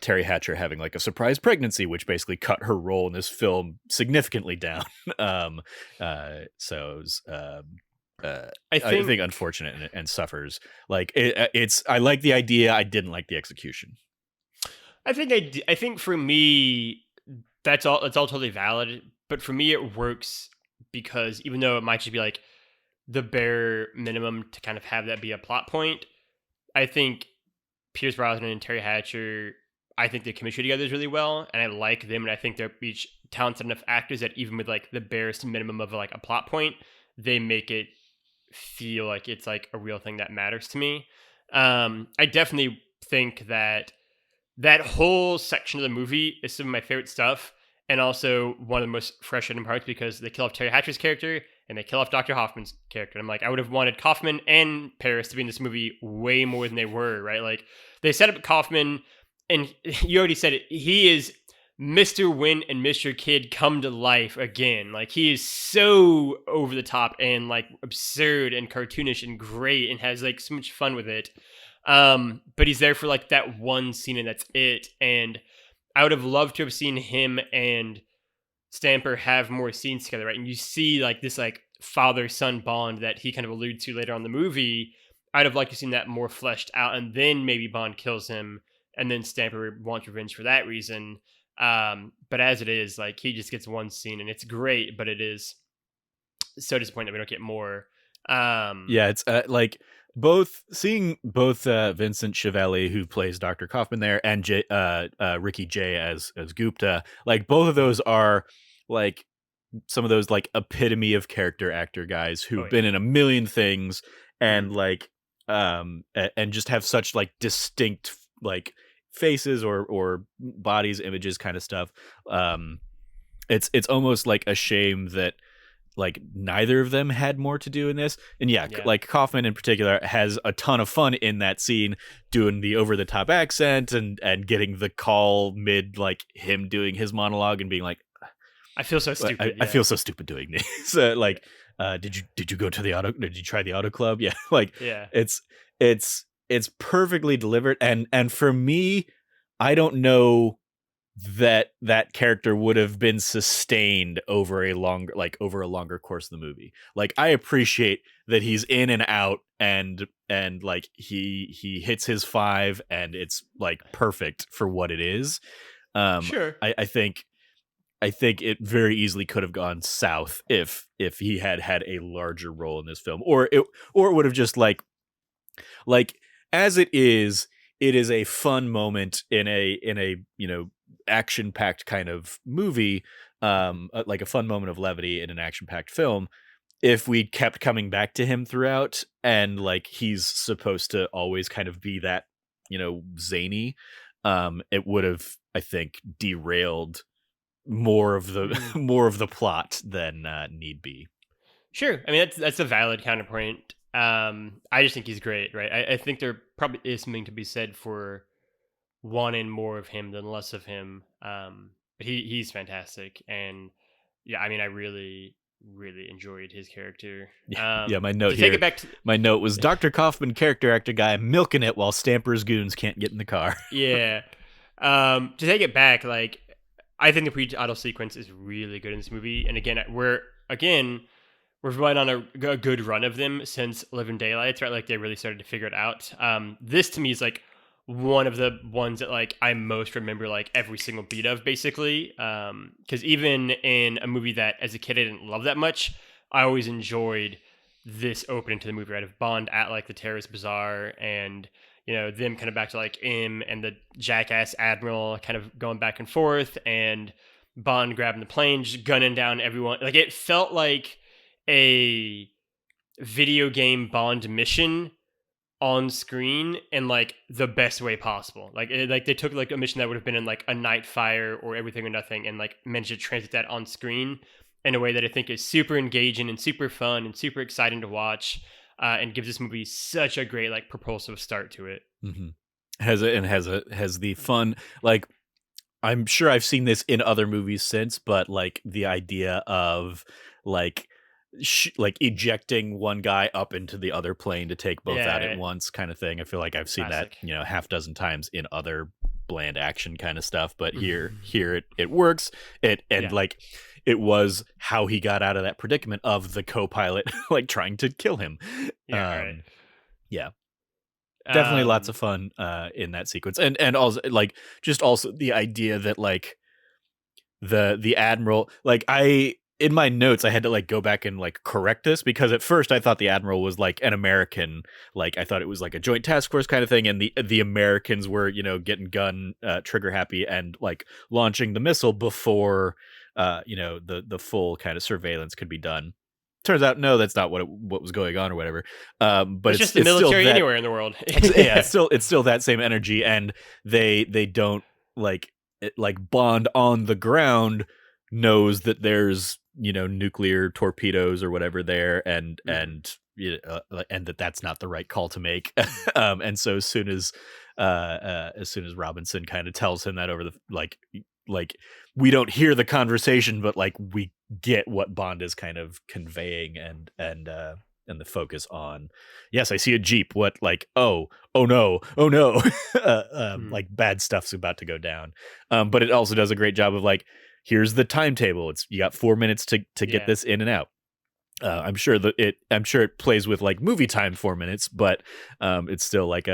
Terry Hatcher having like a surprise pregnancy, which basically cut her role in this film significantly down. um, so it was, I I think think unfortunate, and suffers. Like it's, I like the idea, I didn't like the execution. I think for me that's all totally valid, but for me it works because even though it might just be like the bare minimum to kind of have that be a plot point, I think Pierce Brosnan and Terry Hatcher, I think the chemistry together is really well, and I like them, and I think they're each talented enough actors that even with like the barest minimum of like a plot point, they make it feel like it's like a real thing that matters to me. I definitely think that that whole section of the movie is some of my favorite stuff, and also one of the most frustrating parts because they kill off Terry Hatcher's character and they kill off Dr. Hoffman's character. And I'm like, I would have wanted Kaufman and Paris to be in this movie way more than they were, right? Like they set up Kaufman, and you already said it. He is Mr. Win and Mr. Kid come to life again. Like he is so over the top and like absurd and cartoonish and great and has like so much fun with it. But he's there for like that one scene and that's it. And I would have loved to have seen him and Stamper have more scenes together, right? And you see like this like father son bond that he kind of alludes to later on in the movie. I'd have liked to seen that more fleshed out, and then maybe Bond kills him, and then Stamper wants revenge for that reason. But as it is, like he just gets one scene, and it's great, but it is so disappointing that we don't get more. Um, Yeah, it's like both seeing both Vincent Chiavelli, who plays Dr. Kaufman there, and Ricky Jay as Gupta. Like both of those are like some of those like epitome of character actor guys oh who've yeah, been in a million things, and mm, like and just have such like distinct like faces or bodies, images, kind of stuff. Um, it's almost like a shame that like neither of them had more to do in this. And yeah, yeah. like Kaufman in particular has a ton of fun in that scene doing the over the top accent and getting the call mid like him doing his monologue and being like, I feel so I, stupid. I Yeah, feel so stupid doing this. Like did you go to the auto, did you try the auto club? Yeah. Like yeah. it's it's perfectly delivered, and for me, I don't know that character would have been sustained over a longer course of the movie. Like I appreciate that he's in and out, and like he hits his five and it's like perfect for what it is. um Sure. I think it very easily could have gone south if he had a larger role in this film, or it would have just like as it is a fun moment in a action packed kind of movie, like a fun moment of levity in an action packed film. if we kept coming back to him throughout, and like he's supposed to always kind of be that, zany, it would have, I think, derailed more of the more of the plot than need be. Sure. I mean, that's a valid counterpoint. I just think he's great, right? I think there probably is something to be said for wanting more of him than less of him. But he's fantastic, and yeah, I mean, I really really enjoyed his character. Yeah, my note To take here. it back to My note was Dr. Kaufman, character actor guy, milking it while Stamper's goons can't get in the car. yeah, to take it back, like I think the pre-title sequence is really good in this movie, and we're right on a good run of them since Living Daylights, right? Like they really started to figure it out. This to me is like one of the ones that like I most remember like every single beat of, basically. Because even in a movie that as a kid I didn't love that much, I always enjoyed this opening to the movie, right? Of Bond at like the terrorist bazaar, and them kind of back to like him and the jackass admiral kind of going back and forth, and Bond grabbing the plane, just gunning down everyone. Like it felt like a video game Bond mission on screen in like the best way possible. Like like they took like a mission that would have been in like a Night Fire or Everything or Nothing, and like managed to translate that on screen in a way that I think is super engaging and super fun and super exciting to watch, and gives this movie such a great like propulsive start to it. Mm-hmm. Has the fun, like, I'm sure I've seen this in other movies since, but like the idea of like like ejecting one guy up into the other plane to take both out at once kind of thing. I feel like I've seen Classic. that, half dozen times in other bland action kind of stuff, but here it works. Like it was how he got out of that predicament of the co-pilot like trying to kill him. Right. Yeah. Definitely lots of fun in that sequence. And also like just also the idea that like the admiral, like in my notes, I had to like go back and like correct this, because at first I thought the admiral was like an American, like I thought it was like a joint task force kind of thing, and the Americans were getting gun trigger happy and like launching the missile before the full kind of surveillance could be done. Turns out no, that's not what was going on or whatever. But it's just the military still anywhere in the world. Yeah, it's still that same energy, and they don't like Bond on the ground knows that there's nuclear torpedoes or whatever there, and that's not the right call to make. And so as soon as Robinson kind of tells him that over the like we don't hear the conversation, but like we get what Bond is kind of conveying, and the focus on, yes, I see a Jeep. What, like, oh no. Like bad stuff's about to go down. But it also does a great job of like, here's the timetable. You got 4 minutes to get this in and out. I'm sure it plays with like movie time 4 minutes, but it's still like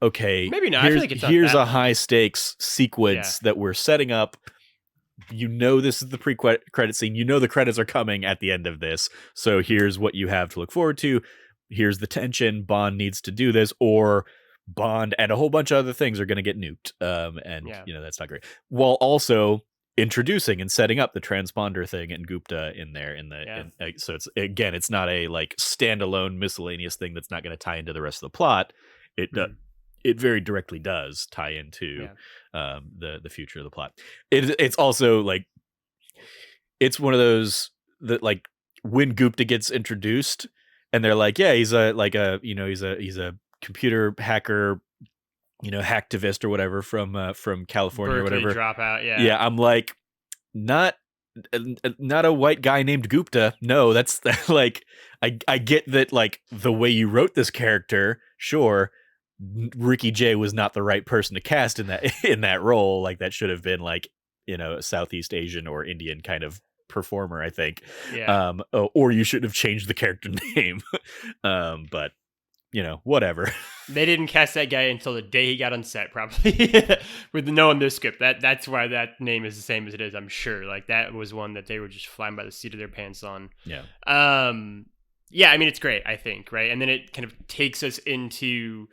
okay, maybe not. I feel like it's here's a high stakes sequence that we're setting up. This is the pre-credit scene. The credits are coming at the end of this. So here's what you have to look forward to. Here's the tension. Bond needs to do this, or Bond and a whole bunch of other things are going to get nuked. That's not great. While also introducing and setting up the transponder thing and Gupta in there so it's not a like standalone miscellaneous thing that's not going to tie into the rest of the plot. It very directly does tie into the future of the plot. It's also like, it's one of those that like when Gupta gets introduced and they're like, yeah, he's a computer hacker, hacktivist or whatever from California Berkeley or whatever. Dropout, Yeah, I'm like, not a white guy named Gupta. No, that's like, I get that like the way you wrote this character, sure, Ricky Jay was not the right person to cast in that role. Like that should have been like a Southeast Asian or Indian kind of performer, I think. Or you should have changed the character name. But whatever. They didn't cast that guy until the day he got on set, probably. With knowing this script, that's why that name is the same as it is, I'm sure. Like that was one that they were just flying by the seat of their pants on. I mean, it's great, I think, right? And then it kind of takes us into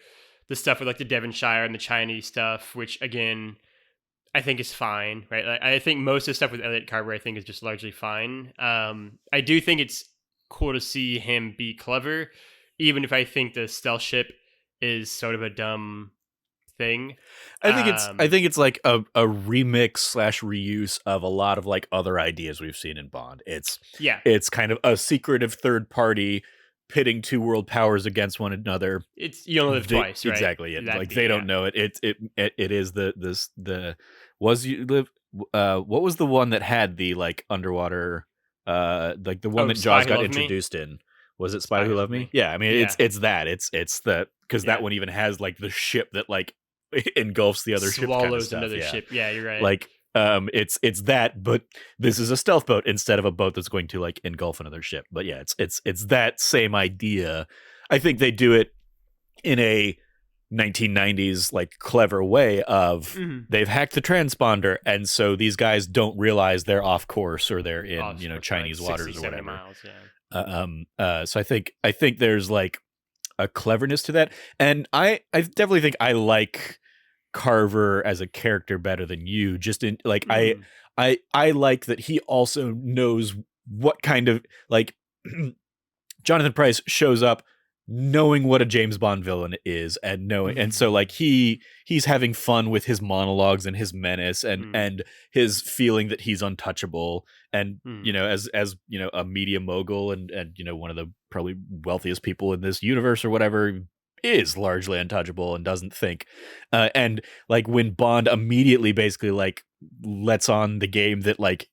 the stuff with like the Devonshire and the Chinese stuff, which again, I think is fine, right? Like, I think most of the stuff with Elliot Carver, I think, is just largely fine. I do think it's cool to see him be clever, even if I think the stealth ship is sort of a dumb thing. I think it's like a remix slash reuse of a lot of like other ideas we've seen in Bond. Yeah, It's kind of a secretive third party pitting two world powers against one another. it's you only live twice, right? Exactly. That They don't know it. It is the was you live. What was the one that had the like underwater, like the one that Spy Jaws Who got Loved Me? introduced in? Was it Spy Who Loved Me? Yeah, I mean Yeah. it's that it's the because Yeah. that one even has like the ship that like engulfs the other ship, kind of Swallows stuff. another Yeah. ship. Yeah, you're right. Like it's that, but this is a stealth boat instead of a boat that's going to like engulf another ship. But yeah, it's that same idea. I think they do it in a 1990s like clever way of Mhm. they've hacked the transponder, and so these guys don't realize they're off course or they're in Off for, Chinese like, waters 60, or 70 whatever. miles, yeah. So I think there's like a cleverness to that, and I definitely think I like Carver as a character better than you. Just in like Mhm. I like that he also knows what kind of like Jonathan Pryce shows up knowing what a James Bond villain is and knowing and so like he's having fun with his monologues and his menace and his feeling that he's untouchable and as a media mogul and one of the probably wealthiest people in this universe or whatever is largely untouchable and doesn't think and like when Bond immediately basically like lets on the game that like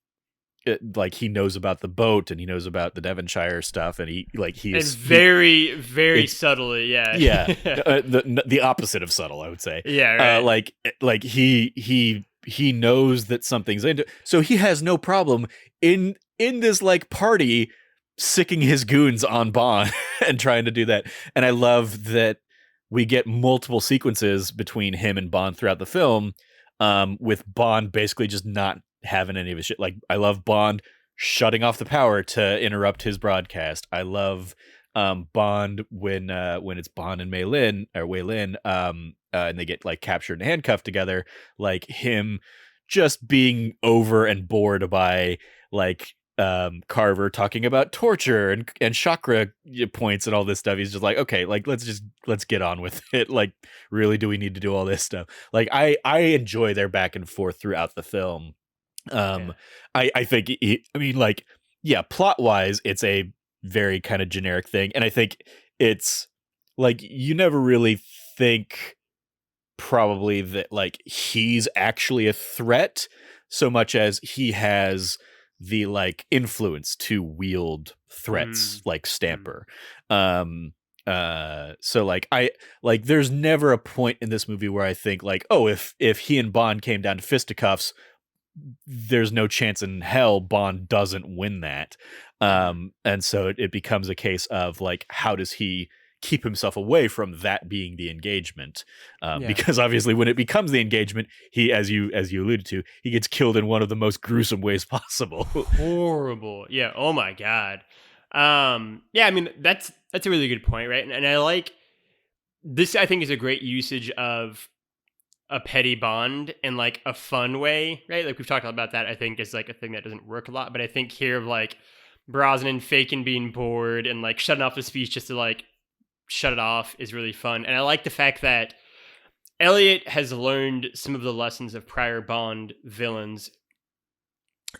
he knows about the boat and he knows about the Devonshire stuff and he's very very subtly, yeah. The opposite of subtle, I would say. Yeah, right. He knows that something's into, so he has no problem in this like party sicking his goons on Bond and trying to do that. And I love that we get multiple sequences between him and Bond throughout the film, with Bond basically just not having any of his shit. Like I love Bond shutting off the power to interrupt his broadcast. I love Bond when it's Bond and Mei Lin and they get like captured and handcuffed together, like him just being over and bored by like Carver talking about torture and chakra points and all this stuff. He's just like, okay, like let's get on with it. Like, really, do we need to do all this stuff? Like I enjoy their back and forth throughout the film. I think plot wise it's a very kind of generic thing, and I think it's like you never really think probably that like he's actually a threat so much as he has the like influence to wield threats like Stamper. So like I like there's never a point in this movie where I think like, oh, if he and Bond came down to fisticuffs, there's no chance in hell Bond doesn't win that. And so it becomes a case of like, how does he keep himself away from that being the engagement? Because obviously when it becomes the engagement, he, as you alluded to, he gets killed in one of the most gruesome ways possible. Horrible. Yeah. Oh my God. Yeah, I mean, that's a really good point, right? And I like this. I think is a great usage of a petty Bond in like a fun way, right? Like we've talked about that. I think is like a thing that doesn't work a lot, but I think here of like Brosnan faking being bored and like shutting off the speech just to like shut it off is really fun. And I like the fact that Elliot has learned some of the lessons of prior Bond villains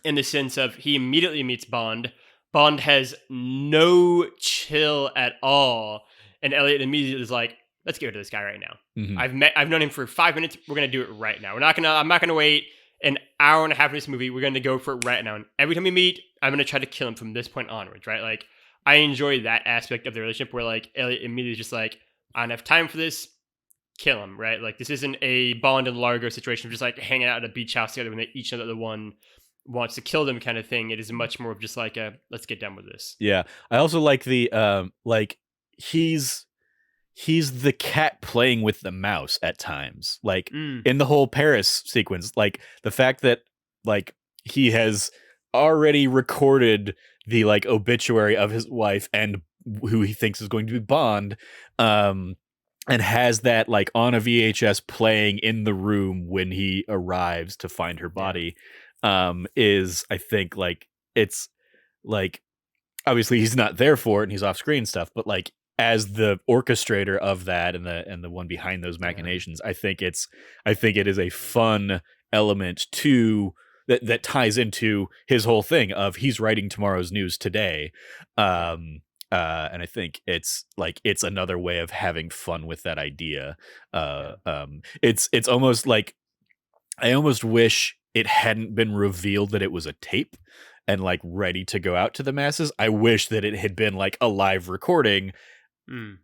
in the sense of he immediately meets Bond. Bond has no chill at all, and Elliot immediately is like, "Let's get rid of this guy right now. I've known him for 5 minutes. We're gonna do it right now. I'm not gonna wait an hour and a half in this movie. We're gonna go for it right now. And every time we meet, I'm gonna try to kill him from this point onwards, right? Like, I enjoy that aspect of the relationship where like Elliot immediately is just like, I don't have time for this. Kill him, right? Like this isn't a Bond and Largo situation of just like hanging out at a beach house together when they each know that the one wants to kill them kind of thing. It is much more of just like a let's get done with this. Yeah, I also like the like he's the cat playing with the mouse at times, like in the whole Paris sequence, like the fact that like he has already recorded the like obituary of his wife and who he thinks is going to be Bond, and has that like on a VHS playing in the room when he arrives to find her body, is I think like it's like obviously he's not there for it and he's off screen stuff, but like as the orchestrator of that and the one behind those machinations, I think it is a fun element to that ties into his whole thing of he's writing tomorrow's news today. And I think it's another way of having fun with that idea. It's almost like I almost wish it hadn't been revealed that it was a tape and like ready to go out to the masses. I wish that it had been like a live recording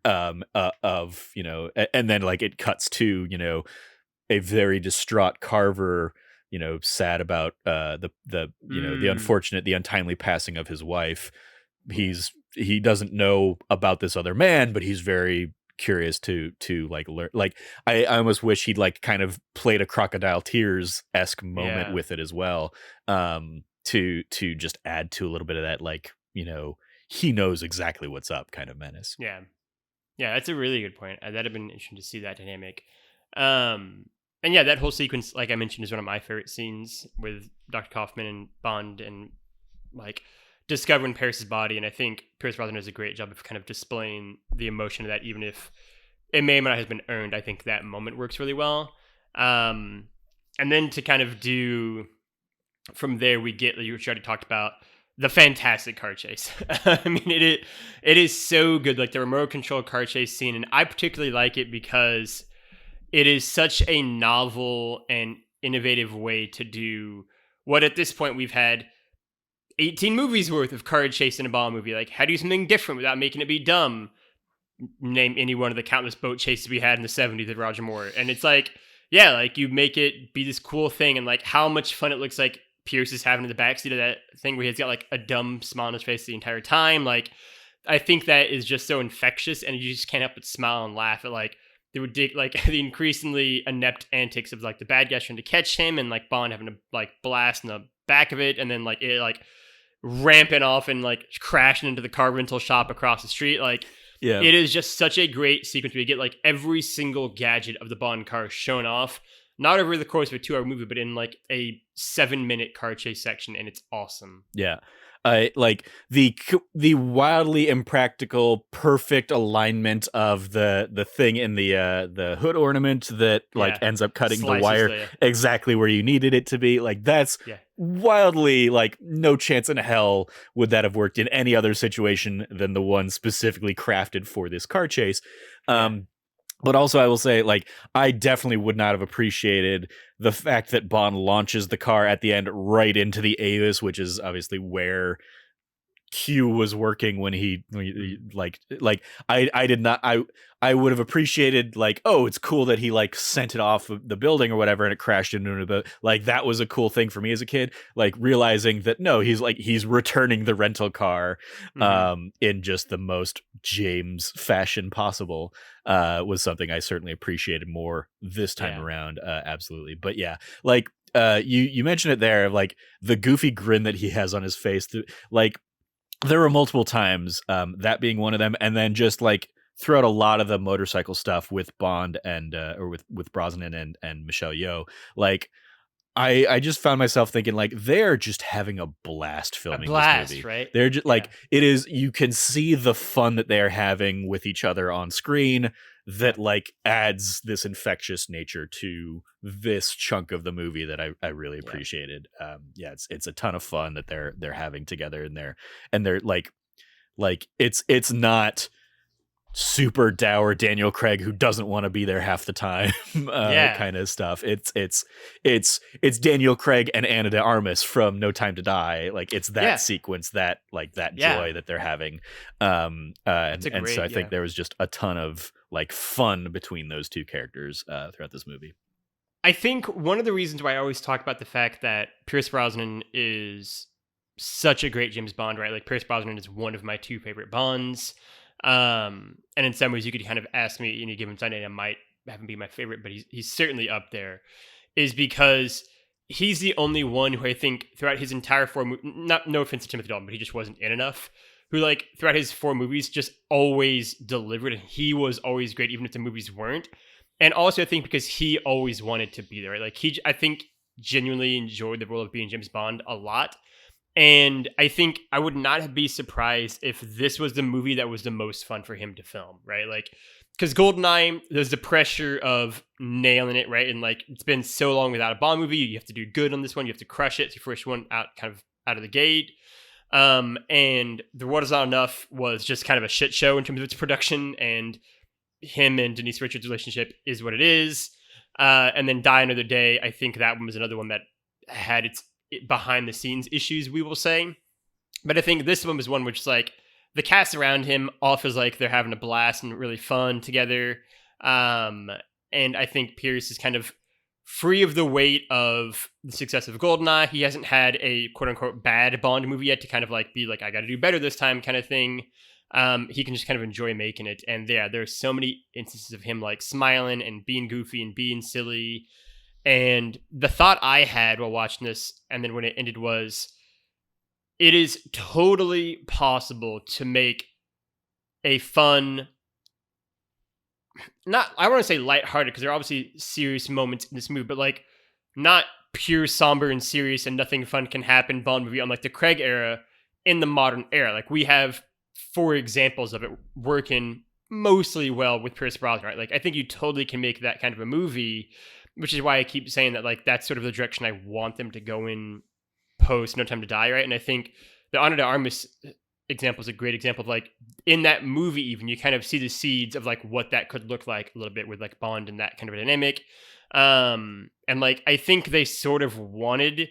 of, and then like it cuts to, a very distraught Carver, sad about the unfortunate, the untimely passing of his wife. He doesn't know about this other man, but he's very curious to like learn. Like I almost wish he'd like kind of played a Crocodile Tears-esque moment with it as well, to just add to a little bit of that, like, he knows exactly what's up kind of menace. Yeah, that's a really good point. That'd have been interesting to see that dynamic. And yeah, that whole sequence, like I mentioned, is one of my favorite scenes with Dr. Kaufman and Bond and like discovering Paris's body. And I think Pierce Brosnan does a great job of kind of displaying the emotion of that, even if it may or may not have been earned. I think that moment works really well. And then to kind of do from there, we get, you already talked about, the fantastic car chase. I mean, it is so good. Like the remote control car chase scene, and I particularly like it because it is such a novel and innovative way to do what at this point we've had 18 movies worth of car chase in a Bond movie. Like, how do you do something different without making it be dumb? Name any one of the countless boat chases we had in the 70s with Roger Moore. And it's like, yeah, like you make it be this cool thing, and like how much fun it looks like Pierce is having in the backseat of that thing where he's got like a dumb smile on his face the entire time. Like, I think that is just so infectious, and you just can't help but smile and laugh at like the increasingly inept antics of like the bad guys trying to catch him, and like Bond having to like blast in the back of it, and then like it like ramping off and like crashing into the car rental shop across the street. Like, it is just such a great sequence where you get like every single gadget of the Bond car shown off, not over the course of a 2-hour movie, but in like a 7-minute car chase section, and it's awesome. Yeah. Like the wildly impractical, perfect alignment of the thing in the hood ornament that like ends up cutting the wire exactly where you needed it to be. Like that's wildly, like, no chance in hell would that have worked in any other situation than the one specifically crafted for this car chase. But also, I will say, like, I definitely would not have appreciated the fact that Bond launches the car at the end right into the Avis, which is obviously where Q was working when he I did not. I would have appreciated, like, oh, it's cool that he like sent it off of the building or whatever and it crashed into the, like, that was a cool thing for me as a kid, like realizing that no, he's returning the rental car in just the most James fashion possible, was something I certainly appreciated more this time around. Absolutely. But yeah, like you mentioned it there, like the goofy grin that he has on his face, like there were multiple times, that being one of them, and then just like throughout a lot of the motorcycle stuff with Bond and or with Brosnan and Michelle Yeoh, like I just found myself thinking, like, they're just having a blast filming this movie. Right? They're just like, it is, you can see the fun that they're having with each other on screen that like adds this infectious nature to this chunk of the movie that I really appreciated. It's a ton of fun that they're having together, and they're like it's not super dour Daniel Craig who doesn't want to be there half the time kind of stuff. It's Daniel Craig and Ana de Armas from No Time to Die. Like, it's that sequence, that like that joy that they're having. So I think there was just a ton of like fun between those two characters throughout this movie. I think one of the reasons why I always talk about the fact that Pierce Brosnan is such a great James Bond, right? Like, Pierce Brosnan is one of my 2 favorite Bonds. And in some ways you could kind of ask me any given Sunday, I might have him be my favorite, but he's certainly up there, is because he's the only one who I think throughout his entire 4 no offense to Timothy Dalton, but he just wasn't in enough, who like throughout his 4 movies just always delivered, and he was always great even if the movies weren't. And also I think because he always wanted to be there, right? Like, I think genuinely enjoyed the role of being James Bond a lot. And I think I would not be surprised if this was the movie that was the most fun for him to film, right? Like, because Goldeneye, there's the pressure of nailing it, right? And like, it's been so long without a Bond movie. You have to do good on this one. You have to crush it. It's your first one out, kind of out of the gate. And The World Is Not Enough was just kind of a shit show in terms of its production, and him and Denise Richards' relationship is what it is. And then Die Another Day, I think that one was another one that had its behind the scenes issues, we will say. But I think this one was one which is like the cast around him all feels like they're having a blast and really fun together. And I think Pierce is kind of free of the weight of the success of Goldeneye. He hasn't had a quote unquote bad Bond movie yet to kind of like be like, I got to do better this time kind of thing. He can just kind of enjoy making it. And yeah, there's so many instances of him like smiling and being goofy and being silly. And the thought I had while watching this, and then when it ended, was it is totally possible to make a fun, not, I want to say lighthearted, because there are obviously serious moments in this movie, but like not pure somber and serious and nothing fun can happen Bond movie on like the Craig era in the modern era. Like we have 4 examples of it working mostly well with Pierce Brosnan, right? Like I think you totally can make that kind of a movie, which is why I keep saying that like that's sort of the direction I want them to go in post No Time to Die, right? And I think the Ana de Armas example is a great example of like in that movie even you kind of see the seeds of like what that could look like a little bit with like Bond and that kind of a dynamic. And like I think they sort of wanted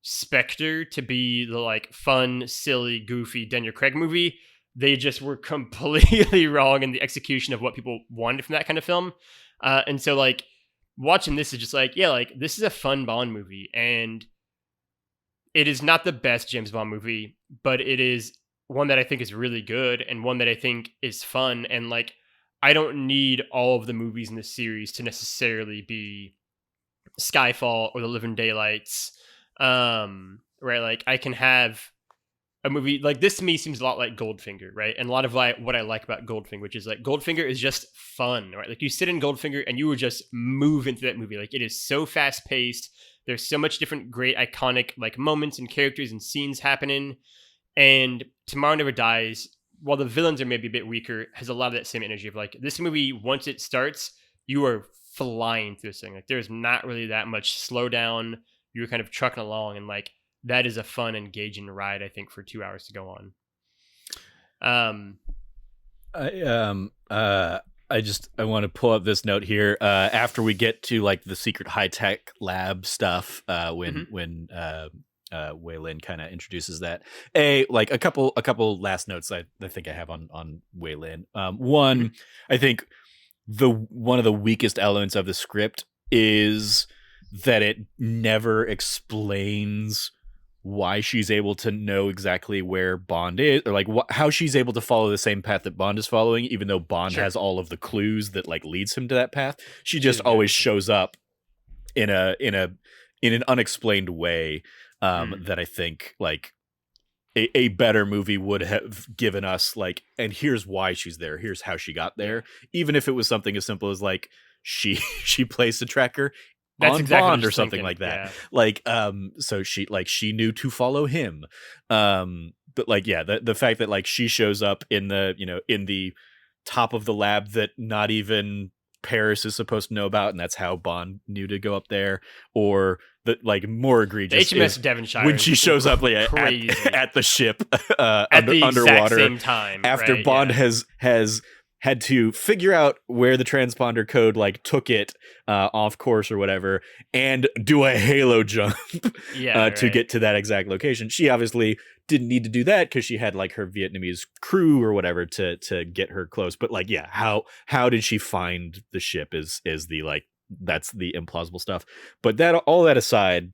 Spectre to be the like fun, silly, goofy Daniel Craig movie. They just were completely wrong in the execution of what people wanted from that kind of film. And so like watching this is just like, yeah, like this is a fun Bond movie, and it is not the best James Bond movie, but it is one that I think is really good and one that I think is fun. And like, I don't need all of the movies in this series to necessarily be Skyfall or The Living Daylights. Right? Like I can have a movie like this to me seems a lot like Goldfinger, right? And a lot of like what I like about Goldfinger, which is like Goldfinger is just fun, right? Like you sit in Goldfinger and you will just move into that movie. Like it is so fast paced. There's so much different great iconic like moments and characters and scenes happening. And Tomorrow Never Dies, while the villains are maybe a bit weaker, has a lot of that same energy of like this movie, once it starts, you are flying through this thing. Like there's not really that much slowdown. You're kind of trucking along, and like that is a fun, engaging ride, I think, for 2 hours to go on. I want to pull up this note here after we get to like the secret high tech lab stuff. When Wei Lin kind of introduces that. Like a couple last notes I think I have on Wei Lin. One, I think one of the weakest elements of the script is that it never explains why she's able to know exactly where Bond is, or like how she's able to follow the same path that Bond is following, even though Bond has all of the clues that like leads him to that path. She just always shows up in an unexplained way that I think like a better movie would have given us like, and here's why she's there. Here's how she got there. Even if it was something as simple as like she placed a tracker That's on exactly Bond or something like that. Yeah. Like, so she knew to follow him. But like, yeah, the fact that like she shows up in the top of the lab that not even Paris is supposed to know about, and that's how Bond knew to go up there, or the like more egregious the HMS Devonshire when she shows up like, at the ship at the underwater same time after right? Bond has had to figure out where the transponder code like took it off course or whatever, and do a halo jump to get to that exact location. She obviously didn't need to do that because she had like her Vietnamese crew or whatever to get her close. But like, yeah, how did she find the ship is the like, that's the implausible stuff. But that all that aside,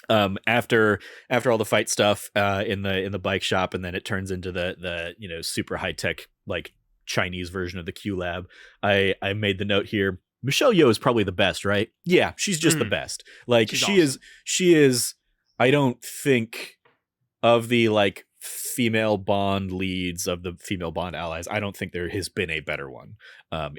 after all the fight stuff in the bike shop, and then it turns into the super high tech like Chinese version of the Q Lab. I made the note here. Michelle Yeoh is probably the best, right? Yeah, she's just the best. Like she's awesome. She is. I don't think of the like female Bond leads, of the female Bond allies, I don't think there has been a better one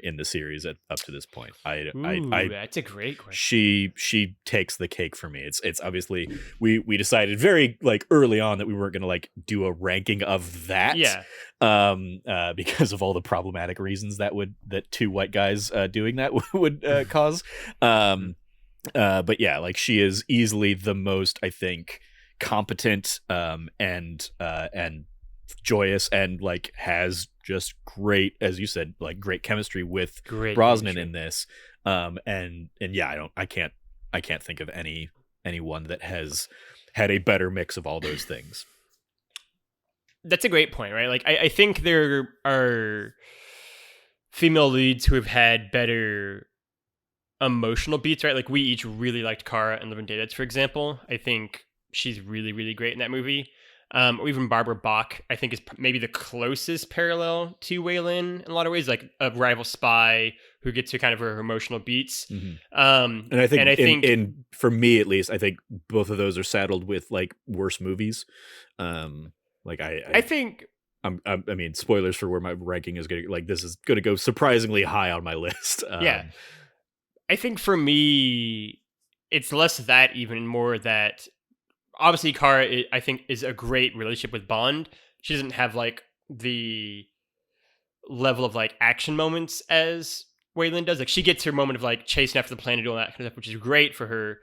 in the series up to this point. Ooh, that's a great question. She takes the cake for me. It's obviously we decided very like early on that we weren't going to like do a ranking of that, Yeah. because of all the problematic reasons that two white guys doing that would cause. But yeah, like she is easily the most, I think, competent and joyous, and like has just great, as you said, like great chemistry with Brosnan in this. And yeah, I can't think of anyone that has had a better mix of all those things. That's a great point, right? Like I think there are female leads who have had better emotional beats, right? Like we each really liked Kara in Living Daylights, for example. I think she's really, really great in that movie. Or even Barbara Bach, I think, is maybe the closest parallel to Wei Lin in a lot of ways, like a rival spy who gets to kind of her emotional beats. And I think, in for me at least, I think both of those are saddled with like worse movies. Like I think. I mean, spoilers for where my ranking is going to, like, this is going to go surprisingly high on my list. Yeah. I think for me, it's less that, even more that obviously Kara, I think, is a great relationship with Bond. She doesn't have like the level of like action moments as Wei Lin does. Like she gets her moment of like chasing after the plane and doing that kind of stuff, which is great for her.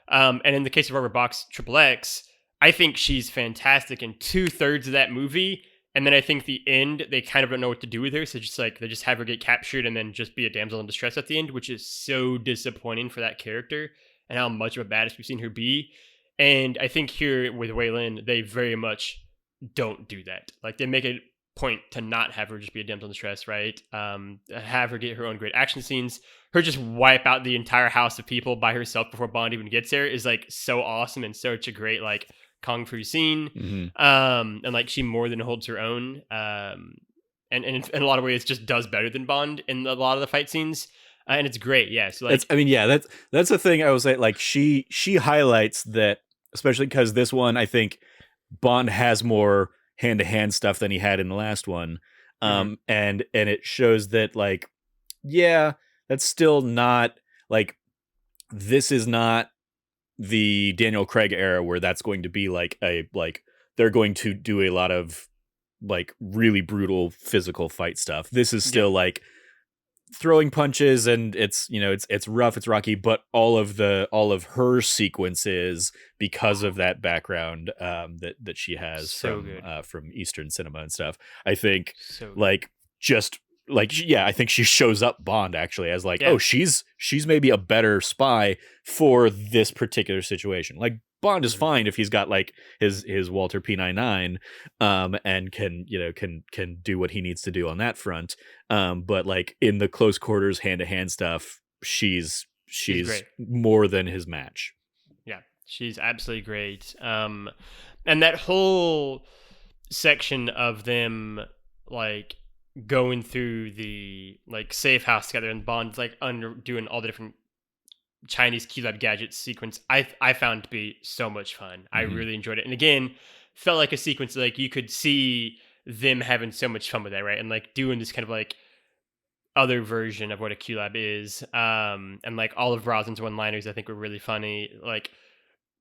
And in the case of Barbara Bach's Triple X, I think she's fantastic in 2/3 of that movie. And then I think the end, they kind of don't know what to do with her. So just like, they just have her get captured and then just be a damsel in distress at the end, which is so disappointing for that character and how much of a badass we've seen her be. And I think here with Wei Lin, they very much don't do that. Like they make a point to not have her just be a damsel in distress, right? Have her get her own great action scenes. Her just wipe out the entire house of people by herself before Bond even gets there is like so awesome and such a great like kung fu scene. And like she more than holds her own. And in a lot of ways just does better than Bond in a lot of the fight scenes. And it's great. Yeah. So like, that's the thing I was saying. Like she highlights that, especially because this one, I think Bond has more hand-to-hand stuff than he had in the last one. And it shows that like, yeah, that's still not like, this is not the Daniel Craig era where that's going to be like they're going to do a lot of like really brutal physical fight stuff. This is still like throwing punches, and it's rough, it's rocky, but all of her sequences, because of that background that she has from Eastern cinema and stuff, I think like just like, yeah, I think she shows up Bond actually as like, oh, she's maybe a better spy for this particular situation. Like Bond is fine if he's got like his Walter P99 and can do what he needs to do on that front. But like in the close quarters hand-to-hand stuff, she's more than his match. Yeah, she's absolutely great. And that whole section of them like going through the like safe house together, and Bond's like doing all the different Chinese QLab gadgets sequence, I found to be so much fun. I really enjoyed it, and again, felt like a sequence like you could see them having so much fun with that, right? And like doing this kind of like other version of what a QLab is, and like all of Brosnan's one-liners I think were really funny. Like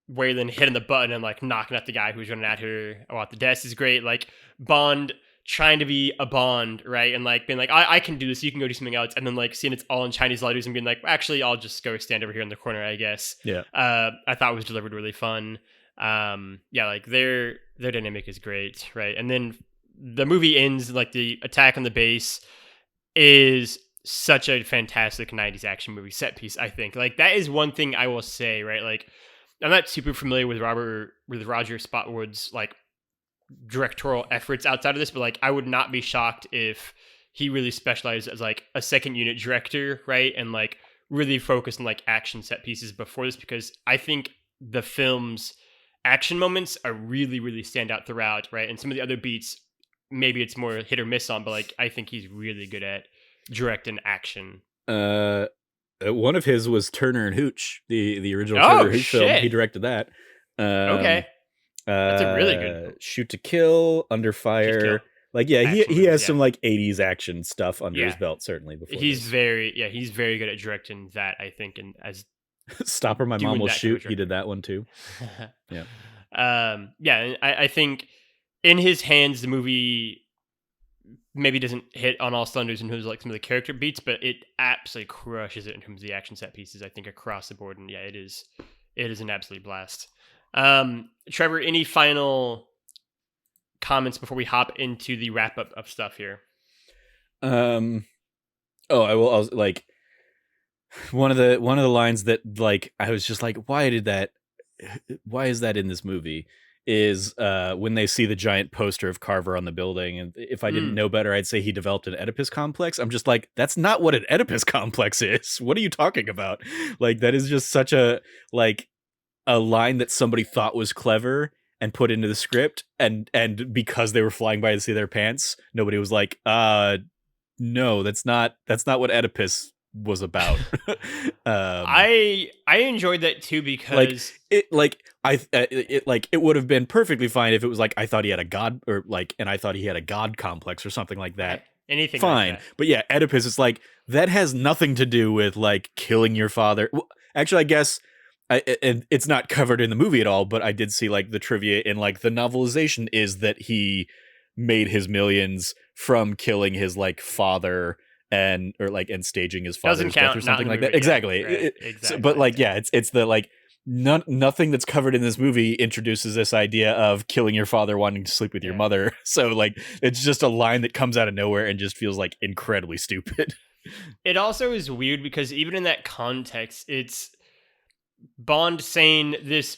Wei Lin hitting the button and like knocking out the guy who's running at her at the desk is great. Like Bond trying to be a Bond, right? And like being like, I can do this, you can go do something else. And then like seeing it's all in Chinese letters and being like, well, actually, I'll just go stand over here in the corner, I guess. Yeah. I thought was delivered really fun. Yeah, like their dynamic is great, right? And then the movie ends, like the attack on the base is such a fantastic 90s action movie set piece, I think. Like that is one thing I will say, right? Like I'm not super familiar with Roger Spotwood's like directorial efforts outside of this, but like I would not be shocked if he really specialized as like a second unit director, right? And like really focused on like action set pieces before this, because I think the film's action moments are really, really stand out throughout, right? And some of the other beats, maybe it's more hit or miss on, but like I think he's really good at directing action. One of his was Turner and Hooch, the original Turner and Hooch film. He directed that. Okay. That's a really good Shoot to Kill, Under Shoot to Kill Fire. Like, yeah, action he movies. has Yeah, some like 80s action stuff under his yeah. belt certainly before He's this. very good at directing that, I think, and as Stop or My Mom doing Will that type of Shoot. He did that one too. directing. Yeah. Yeah, and I think in his hands, the movie maybe doesn't hit on all cylinders in terms of like some of the character beats, but it absolutely crushes it in terms of the action set pieces, I think, across the board. And yeah, it is an absolute blast. Trevor, any final comments before we hop into the wrap up of stuff here? Oh, I was like one of the lines that like I was just like, why is that in this movie? Is when they see the giant poster of Carver on the building, and if I didn't know better, I'd say he developed an Oedipus complex. I'm just like, that's not what an Oedipus complex is. What are you talking about? Like, that is just such a line that somebody thought was clever and put into the script, and because they were flying by to see their pants, nobody was like, no, that's not what Oedipus was about. I enjoyed that too because it would have been perfectly fine if it was like I thought he had a god, or like, and I thought he had a god complex or something like that. Anything fine, like that. But yeah, Oedipus is like, that has nothing to do with like killing your father. Well, actually, I guess and it's not covered in the movie at all, but I did see like the trivia in like the novelization is that he made his millions from killing his like father and staging his father's death or something like that. Exactly. Right. Exactly. So, but like, yeah, it's the like nothing that's covered in this movie introduces this idea of killing your father, wanting to sleep with your mother. So like, it's just a line that comes out of nowhere and just feels like incredibly stupid. It also is weird because even in that context, it's Bond saying this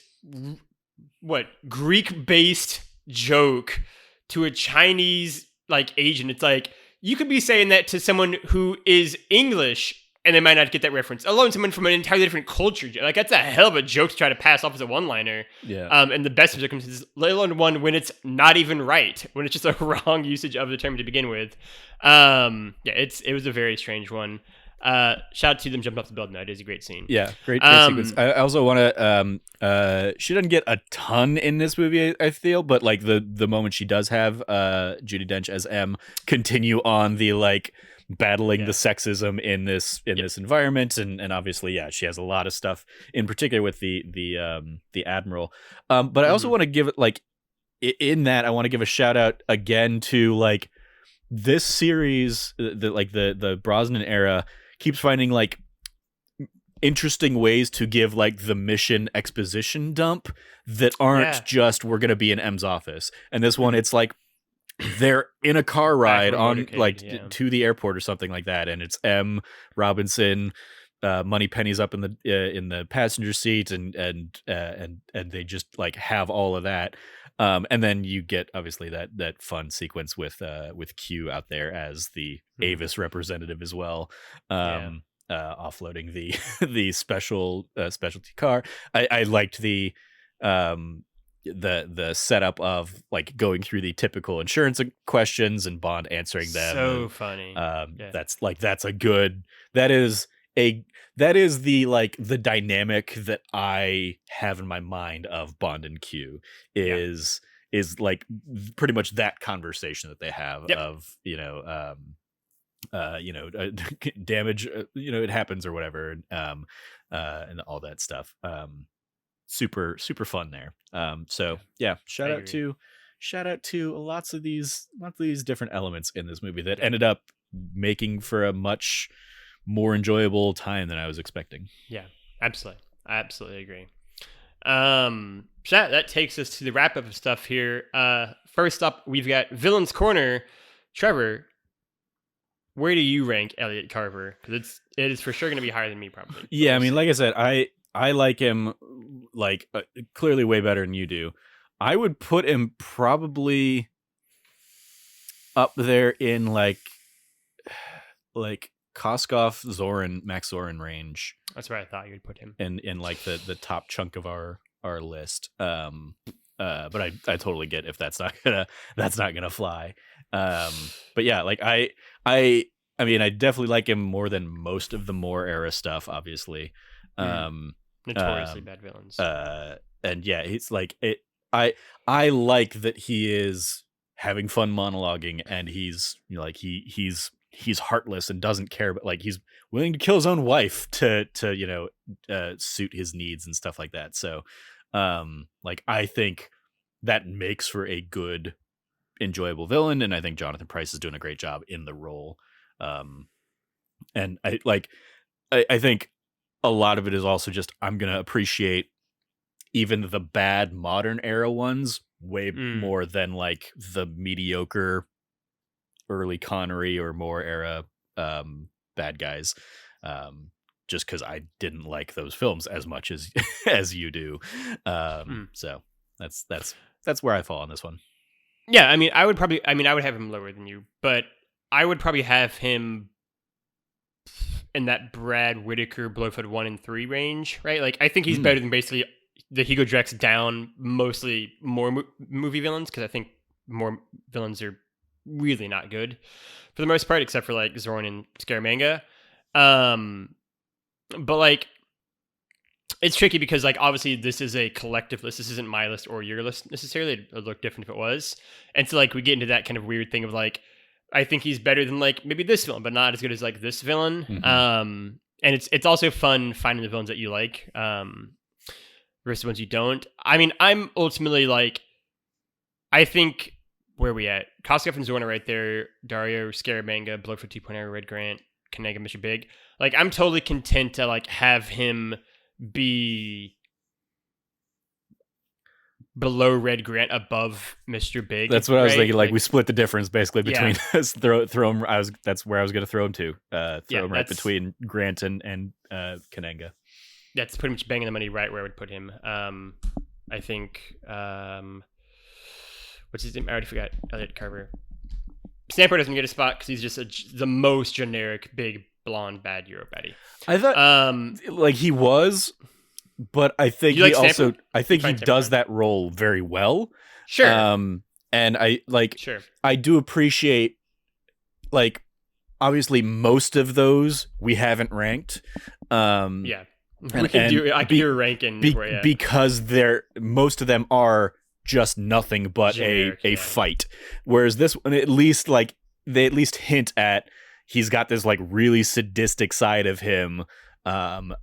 Greek-based joke to a Chinese like agent. It's like, you could be saying that to someone who is English and they might not get that reference, alone someone from an entirely different culture. Like, that's a hell of a joke to try to pass off as a one-liner. Yeah. And the best of circumstances, let alone one when it's not even right, when it's just a wrong usage of the term to begin with. It was a very strange one. Shout out to them jumping off the building. That is a great scene. Yeah, great sequence. I also want to. She doesn't get a ton in this movie, I feel, but like the moment she does have Judi Dench as M continue on the like battling the sexism in this environment, and obviously, yeah, she has a lot of stuff in particular with the Admiral. But I also want to give it like in that I want to give a shout out again to like this series, the Brosnan era keeps finding like interesting ways to give like the mission exposition dump that aren't just we're gonna be in M's office. And this one, it's like they're in a car ride on to the airport or something like that, and it's M, Robinson, Moneypenny's up in the passenger seat, and they just like have all of that. And then you get obviously that fun sequence with Q out there as the Avis representative as well, offloading the specialty car. I liked the setup of like going through the typical insurance questions and Bond answering them. So funny. That is the like the dynamic that I have in my mind of Bond and Q is like pretty much that conversation that they have of damage, it happens or whatever, and all that stuff. Super fun there. So yeah, shout out to lots of these different elements in this movie that ended up making for a much more enjoyable time than I was expecting. Yeah, absolutely. I absolutely agree. So that takes us to the wrap up of stuff here. First up, we've got Villain's Corner. Trevor, where do you rank Elliot Carver? Because it is for sure going to be higher than me, probably. Yeah, I mean, like I said, I like him like clearly way better than you do. I would put him probably up there in like Koskov, Max Zorin range. That's where I thought you'd put him. In like the top chunk of our list. But I totally get if that's not gonna fly. But yeah, like I mean, I definitely like him more than most of the Moore era stuff, obviously. Notoriously bad villains. And yeah, it's like it. I like that he is having fun monologuing, and he's like he's heartless and doesn't care, but like he's willing to kill his own wife to suit his needs and stuff like that. So like I think that makes for a good, enjoyable villain, and I think Jonathan Pryce is doing a great job in the role. And I think a lot of it is also just I'm gonna appreciate even the bad modern era ones way more than like the mediocre early Connery or Moore era bad guys. Just because I didn't like those films as much as as you do. So that's where I fall on this one. Yeah, I mean, I would have him lower than you, but I would probably have him in that Brad Whitaker Blofeld 1 and 3 range, right? Like, I think he's better than basically the Hugo Drax down, mostly more movie villains, because I think more villains are really not good for the most part, except for like Zorn and Scaramanga. But like, it's tricky because like obviously this is a collective list. This isn't my list or your list necessarily. It would look different if it was. And so like we get into that kind of weird thing of like, I think he's better than like maybe this villain, but not as good as like this villain. And it's also fun finding the villains that you like versus the ones you don't. I mean, I'm ultimately like, I think where are we at? Koskov and Zorn are right there. Dario, Scaramanga, Blowford 2.0, Red Grant, Kanega, Mr. Big. Like I'm totally content to like have him be below Red Grant, above Mr. Big. That's what I was thinking. Like we split the difference basically between us. Throw him. That's where I was going to throw him to. Throw him right between Grant and Kananga. That's pretty much banging the money right where I would put him. I think what's his name? I already forgot. Elliot Carver. Stamper doesn't get a spot because he's just the most generic big blonde bad Euro baddie. I thought like he was. But I think he also, I think he does that role very well. Sure. And I like, I do appreciate, like, obviously most of those we haven't ranked. Yeah. I can do a ranking because most of them are just nothing but generic, a fight. Whereas this one, at least like they at least hint at he's got this like really sadistic side of him. And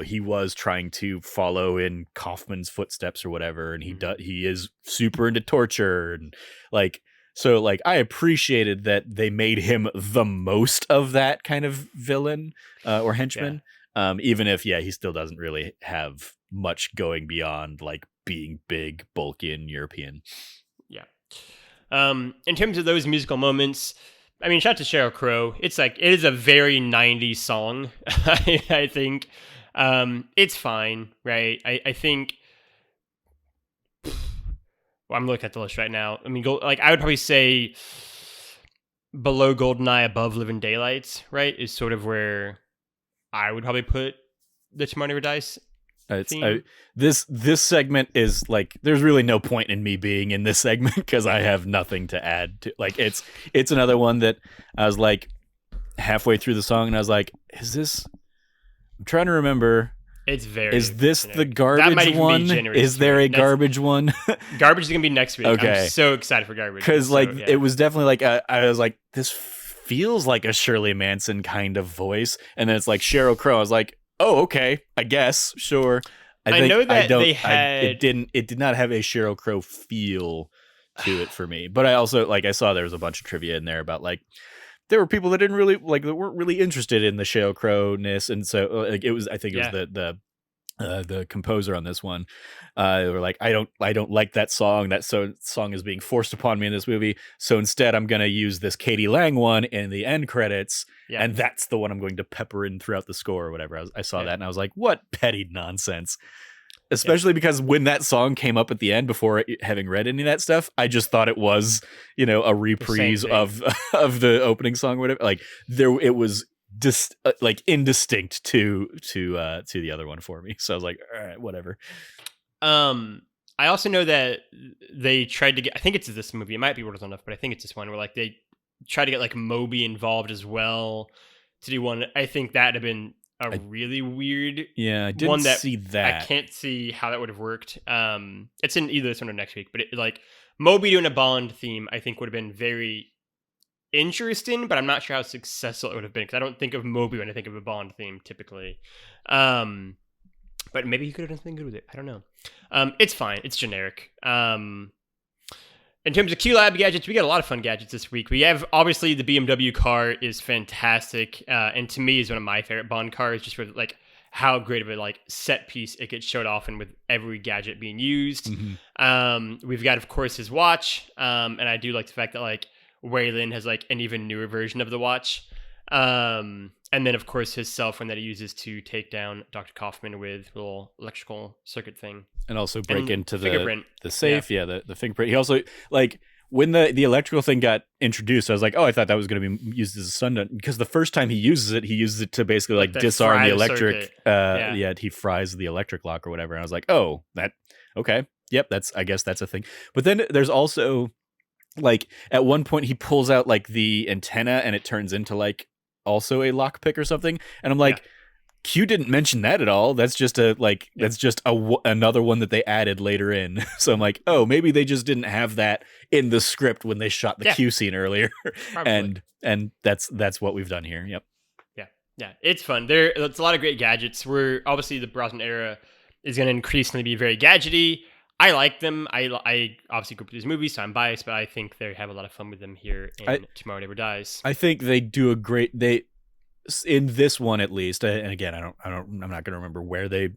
he was trying to follow in Kaufman's footsteps or whatever, and he is super into torture and like so like I appreciated that they made him the most of that kind of villain or henchman, even if he still doesn't really have much going beyond like being big, bulky, and European. In terms of those musical moments, I mean, shout out to Sheryl Crow. It's like, it is a very 90s song, I think. It's fine, right? I think... Well, I'm looking at the list right now. I mean, I would probably say below GoldenEye, above Living Daylights, right? Is sort of where I would probably put the Tomorrow Never Dies theme. This segment is like, there's really no point in me being in this segment because I have nothing to add to. Like it's another one that I was like halfway through the song and I was like, is this? I'm trying to remember. It's very. Is this generic. The garbage one? Is there a garbage one? Garbage is gonna be next week. Okay. I'm so excited for garbage because it was definitely like I was like, this feels like a Shirley Manson kind of voice, and then it's like Sheryl Crow. I was like, oh, okay, I guess, sure. I know that they had... It did not have a Sheryl Crow feel to it for me. But I also, like, I saw there was a bunch of trivia in there about, like, there were people that didn't really, like, that weren't really interested in the Sheryl Crow-ness. And so, like, it was, I think it was the composer on this one. They were like, I don't like that song. That song is being forced upon me in this movie. So instead, I'm going to use this Katie Lang one in the end credits. Yeah. And that's the one I'm going to pepper in throughout the score or whatever. I saw that and I was like, what petty nonsense. Especially because when that song came up at the end before having read any of that stuff, I just thought it was, a reprise of the opening song or whatever. Like it was like indistinct to the other one for me. So I was like, all right, whatever. I also know that they tried to get, I think it's this movie, it might be World Enough, but I think it's this one where like they tried to get like Moby involved as well to do one. I think that'd have been a I, really weird yeah, I didn't one that see I that. can't see how that would have worked. It's in either this one or next week, but like Moby doing a Bond theme, I think would have been very interesting, but I'm not sure how successful it would have been because I don't think of Moby when I think of a Bond theme typically. But maybe he could have done something good with it. I don't know. It's fine. It's generic. In terms of QLab gadgets, we got a lot of fun gadgets this week. We have, obviously, the BMW car is fantastic, and to me is one of my favorite Bond cars, just for like how great of a like set piece it gets showed off and with every gadget being used. We've got, of course, his watch, and I do like the fact that like Waylon has like an even newer version of the watch. And then, of course, his cell phone that he uses to take down Dr. Kaufman with a little electrical circuit thing. And also break into fingerprint. the safe. Yeah, the fingerprint. He also, like, when the electrical thing got introduced, I was like, oh, I thought that was going to be used as a stun gun. Because the first time he uses it to basically, like disarm the electric. He fries the electric lock or whatever. And I was like, oh, okay. Yep, I guess that's a thing. But then there's also, like, at one point he pulls out, like, the antenna and it turns into, like, also a lockpick or something, and I'm like, Q didn't mention that at all. That's just another one that they added later in. So I'm like, oh, maybe they just didn't have that in the script when they shot the Q scene earlier. and that's what we've done here. Yep. Yeah, it's fun. It's a lot of great gadgets. We're obviously the Brosnan era is going to increasingly be very gadgety. I like them. I obviously grew up with these movies, so I'm biased, but I think they have a lot of fun with them here in Tomorrow Never Dies. I think they do in this one at least. And again, I'm not going to remember where the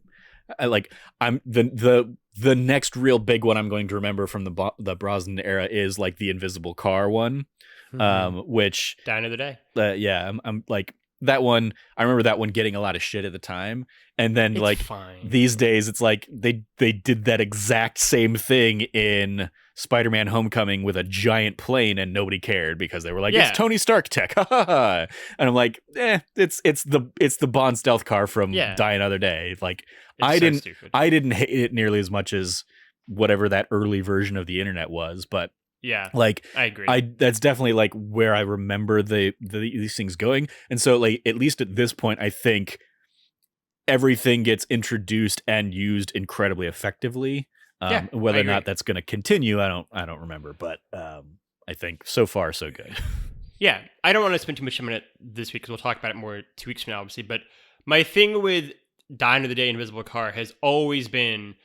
next real big one I'm going to remember from the Brosnan era is like the invisible car one, which Die Another Day. I'm like. That one, I remember that one getting a lot of shit at the time, and then it's fine. These days, it's like they did that exact same thing in Spider-Man: Homecoming with a giant plane, and nobody cared because they were like, "It's Tony Stark tech," and I'm like, it's the Bond stealth car from Die Another Day. Like, I didn't hate it nearly as much as whatever that early version of the internet was, but. Yeah, like I agree. That's definitely like where I remember these things going, and so like at least at this point, I think everything gets introduced and used incredibly effectively. Whether or not that's going to continue, I don't remember, but I think so far so good. Yeah, I don't want to spend too much time on it this week because we'll talk about it more 2 weeks from now, obviously. But my thing with Die Another Day, Invisible Car has always been.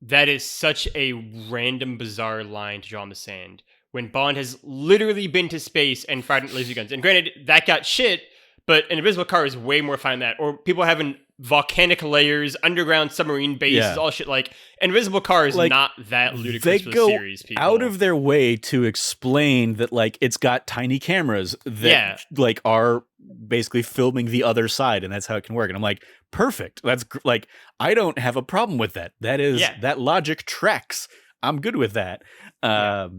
That is such a random, bizarre line to draw in the sand. When Bond has literally been to space and fired laser guns. And granted, that got shit, but an invisible car is way more fun than that. Or people having volcanic layers, underground submarine bases, all shit. Like, invisible car is not that ludicrous for the series, people. They go out of their way to explain that, like, it's got tiny cameras that, like, are basically filming the other side, and that's how it can work. And I'm like, perfect. That's like, I don't have a problem with that. That is that logic tracks. I'm good with that. So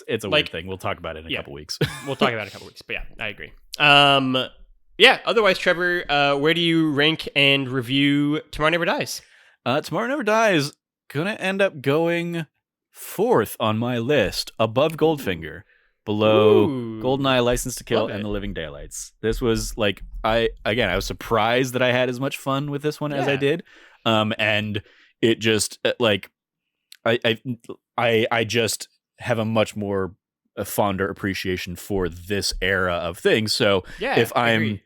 it's a weird thing. We'll talk about it in a couple weeks. We'll talk about it in a couple weeks. But yeah, I agree. Otherwise, Trevor, where do you rank and review Tomorrow Never Dies? Tomorrow Never Dies gonna end up going 4th on my list, above Goldfinger. Below GoldenEye, License to Kill, and The Living Daylights. This was like I was surprised that I had as much fun with this one as I did, and it just like I just have a much more fonder appreciation for this era of things. So if I'm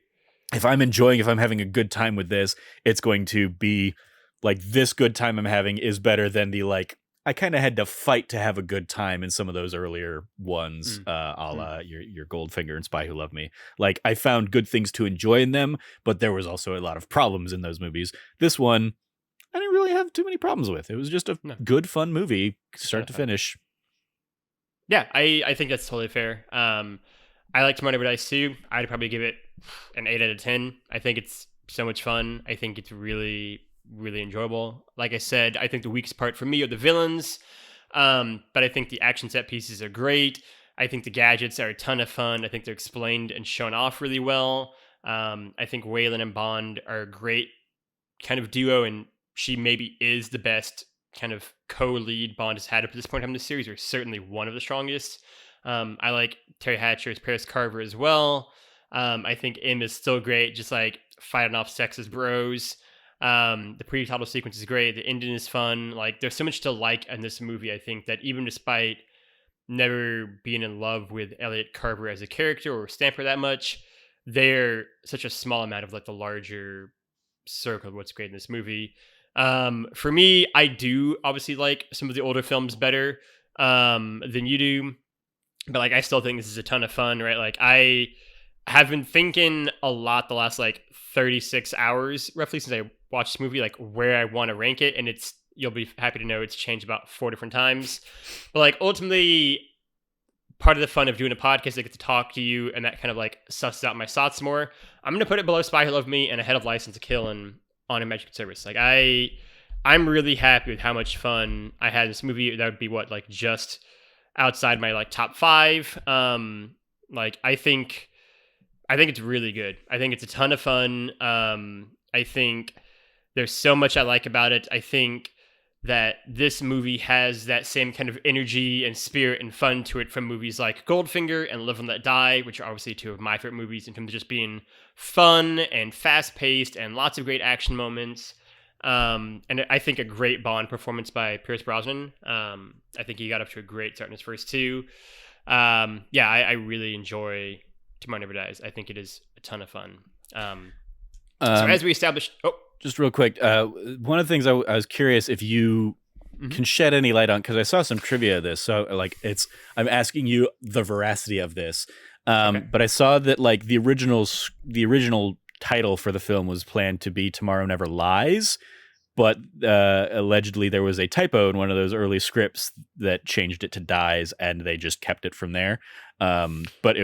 enjoying, if I'm having a good time with this, it's going to be like this good time I'm having is better than the like. I kind of had to fight to have a good time in some of those earlier ones, a la your Goldfinger and Spy Who Loved Me. Like, I found good things to enjoy in them, but there was also a lot of problems in those movies. This one, I didn't really have too many problems with. It was just a good, fun movie, start to finish. Yeah, I think that's totally fair. I like Tomorrow Never Dies too. I'd probably give it an 8 out of 10. I think it's so much fun. I think it's really enjoyable. Like I said, I think the weakest part for me are the villains, but I think the action set pieces are great. I think the gadgets are a ton of fun. I think they're explained and shown off really well. I think Waylon and Bond are a great kind of duo, and she maybe is the best kind of co-lead Bond has had up to this point in the series, or certainly one of the strongest. I like Terry Hatcher as Paris Carver as well. I think Im is still great, just like fighting off sexist bros. The pre-title sequence is great. The ending is fun. Like, there's so much to like in this movie. I think that even despite never being in love with Elliot Carver as a character or Stamper that much, they're such a small amount of like the larger circle of what's great in this movie. For me, I do obviously like some of the older films better than you do, but like I still think this is a ton of fun, right? Like I have been thinking a lot the last like 36 hours roughly since I watched this movie, like where I want to rank it, and it's, you'll be happy to know it's changed about 4 different times. But like ultimately, part of the fun of doing a podcast, I get to talk to you, and that kind of like susses out my thoughts more. I'm gonna put it below Spy Who Loved Me and ahead of License to Kill and On a Magic Service. Like I'm really happy with how much fun I had in this movie. That would be what, like just outside my like top 5. Like I think it's really good. I think it's a ton of fun. I think there's so much I like about it. I think that this movie has that same kind of energy and spirit and fun to it from movies like Goldfinger and Live and Let Die, which are obviously 2 of my favorite movies in terms of just being fun and fast-paced and lots of great action moments. And I think a great Bond performance by Pierce Brosnan. I think he got up to a great start in his first 2. I really enjoy Tomorrow Never Dies. I think it is a ton of fun. So as we established... Just real quick, one of the things I was curious if you can shed any light on, because I saw some trivia of this. So like I'm asking you the veracity of this. But I saw that like the original title for the film was planned to be Tomorrow Never Lies, but allegedly there was a typo in one of those early scripts that changed it to Dies, and they just kept it from there. But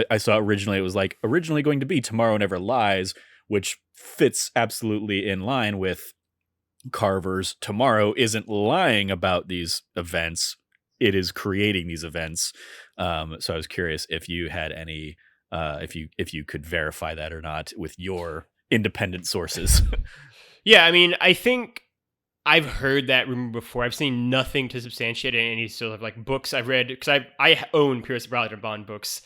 I saw originally it was like originally going to be Tomorrow Never Lies, which fits absolutely in line with Carver's Tomorrow isn't lying about these events, it is creating these events. So I was curious if you had any, if you could verify that or not with your independent sources. Yeah, I mean, I think I've heard that rumor before. I've seen nothing to substantiate any sort of like books I've read, because I own Pierce Brosnan Bond books.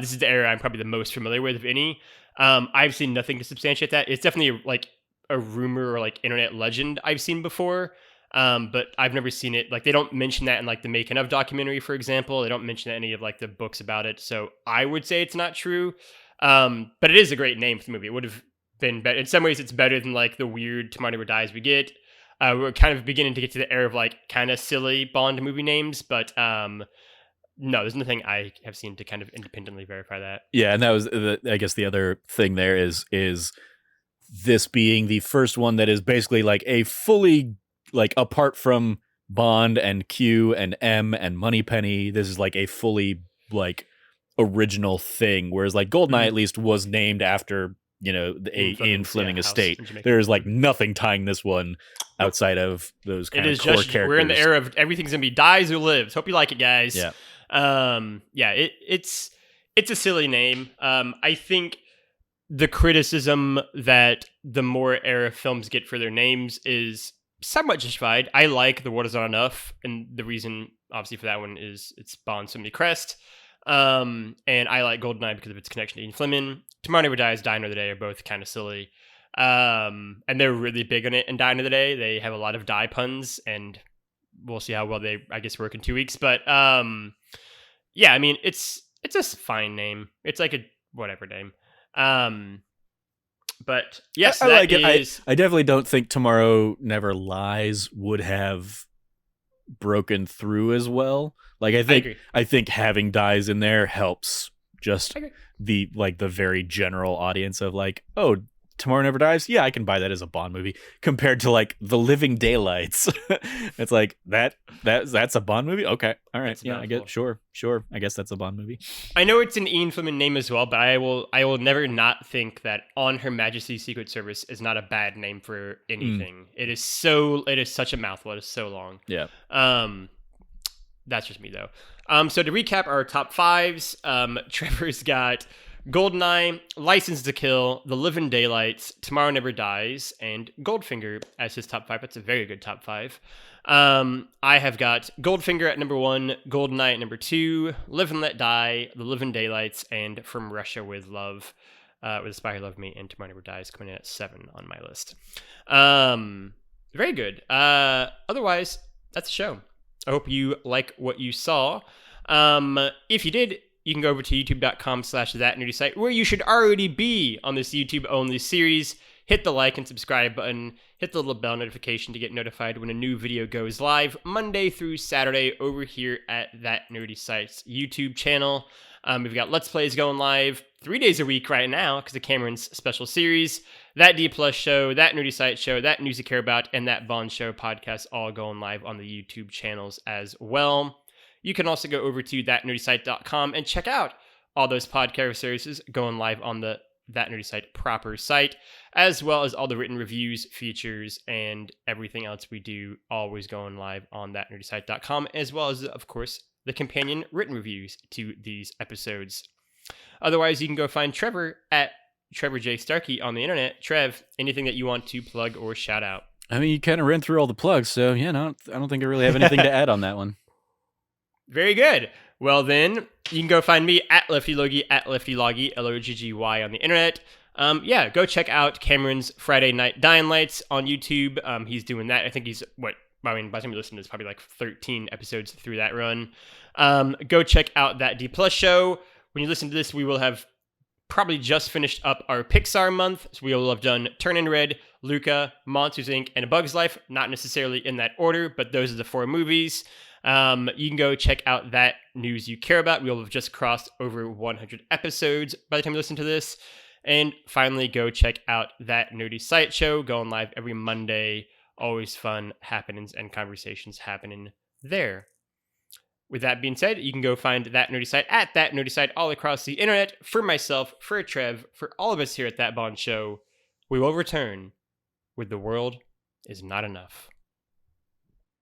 This is the era I'm probably the most familiar with of any. I've seen nothing to substantiate that. It's definitely like a rumor or like internet legend I've seen before, but I've never seen it. Like they don't mention that in like the making of documentary, for example. They don't mention any of like the books about it. So I would say it's not true. But it is a great name for the movie. It would have been better. In some ways, it's better than like the weird Tomorrow Never Dies we get. We're kind of beginning to get to the era of like kind of silly Bond movie names, but no, there's nothing I have seen to kind of independently verify that. Yeah, and that was, I guess, the other thing there is this being the first one that is basically like a fully, like apart from Bond and Q and M and Moneypenny, this is like a fully like original thing. Whereas like Goldeneye at least was named after, you know, the Ian Fleming estate. There's like nothing tying this one outside of those kind of core characters. We're in the era of everything's gonna be dies or lives. Hope you like it, guys. Yeah. It's a silly name. I think the criticism that the more era films get for their names is somewhat justified. I like The World Is Not Enough, and the reason obviously for that one is it's Bond's so many crest. And I like Goldeneye because of its connection to Ian Fleming. Tomorrow Never Dies, Die Another Day are both kind of silly. And they're really big on it in Die Another Day. They have a lot of die puns, and we'll see how well they, I guess, work in 2 weeks. But yeah, I mean, it's a fine name. It's like a whatever name. But yes, I like it. I definitely don't think Tomorrow Never Lies would have broken through as well. Like I think having Dies in there helps just the very general audience of like, oh, Tomorrow Never Dies, yeah, I can buy that as a Bond movie, compared to like The Living Daylights. It's like that's a Bond movie? Okay. All right. Yeah, I get sure. I guess that's a Bond movie. I know it's an Ian Fleming name as well, but I will never not think that On Her Majesty's Secret Service is not a bad name for anything. It is such a mouthful. It is so long. Yeah. That's just me though. So to recap our top 5s, Trevor's got Goldeneye, License to Kill, The Living Daylights, Tomorrow Never Dies, and Goldfinger as his top 5. That's a very good top 5. I have got Goldfinger at number 1, Goldeneye at number 2, Live and Let Die, The Living Daylights, and From Russia with Love. with Spy Who Loved Me and Tomorrow Never Dies coming in at 7 on my list. Very good. Otherwise, that's the show. I hope you like what you saw. If you did, you can go over to youtube.com/thatnerdysite, where you should already be on this YouTube-only series. Hit the like and subscribe button. Hit the little bell notification to get notified when a new video goes live Monday through Saturday over here at That Nerdy Site's YouTube channel. We've got Let's Plays going live 3 days a week right now because of Cameron's special series. That D Plus show, That Nerdy Site show, That News You Care About, and That Bond Show podcast all going live on the YouTube channels as well. You can also go over to thatnerdysite.com and check out all those podcast services going live on the That Nerdy Site proper site, as well as all the written reviews, features, and everything else we do, always going live on thatnerdysite.com, as well as, of course, the companion written reviews to these episodes. Otherwise, you can go find Trevor at Trevor J. Starkey on the internet. Trev, anything that you want to plug or shout out? I mean, you kind of ran through all the plugs, so yeah, no, I don't think I really have anything to add on that one. Very good. Well, then, you can go find me at LeftyLogie, at LeftyLoggy, Loggy on the internet. Go check out Cameron's Friday Night Dying Lights on YouTube. He's doing that. I think he's, by the time you listen to this, probably like 13 episodes through that run. Go check out That D Plus show. When you listen to this, we will have probably just finished up our Pixar month. So we will have done Turning Red, Luca, Monsters, Inc., and A Bug's Life. Not necessarily in that order, but those are the 4 movies. You can go check out That News You Care About. We will have just crossed over 100 episodes by the time you listen to this. And finally, go check out That Nerdy Site show, going live every Monday. Always fun happenings and conversations happening there. With that being said, you can go find That Nerdy Site at That Nerdy Site all across the internet. For myself, for Trev, for all of us here at That Bond Show, we will return with The World Is Not Enough.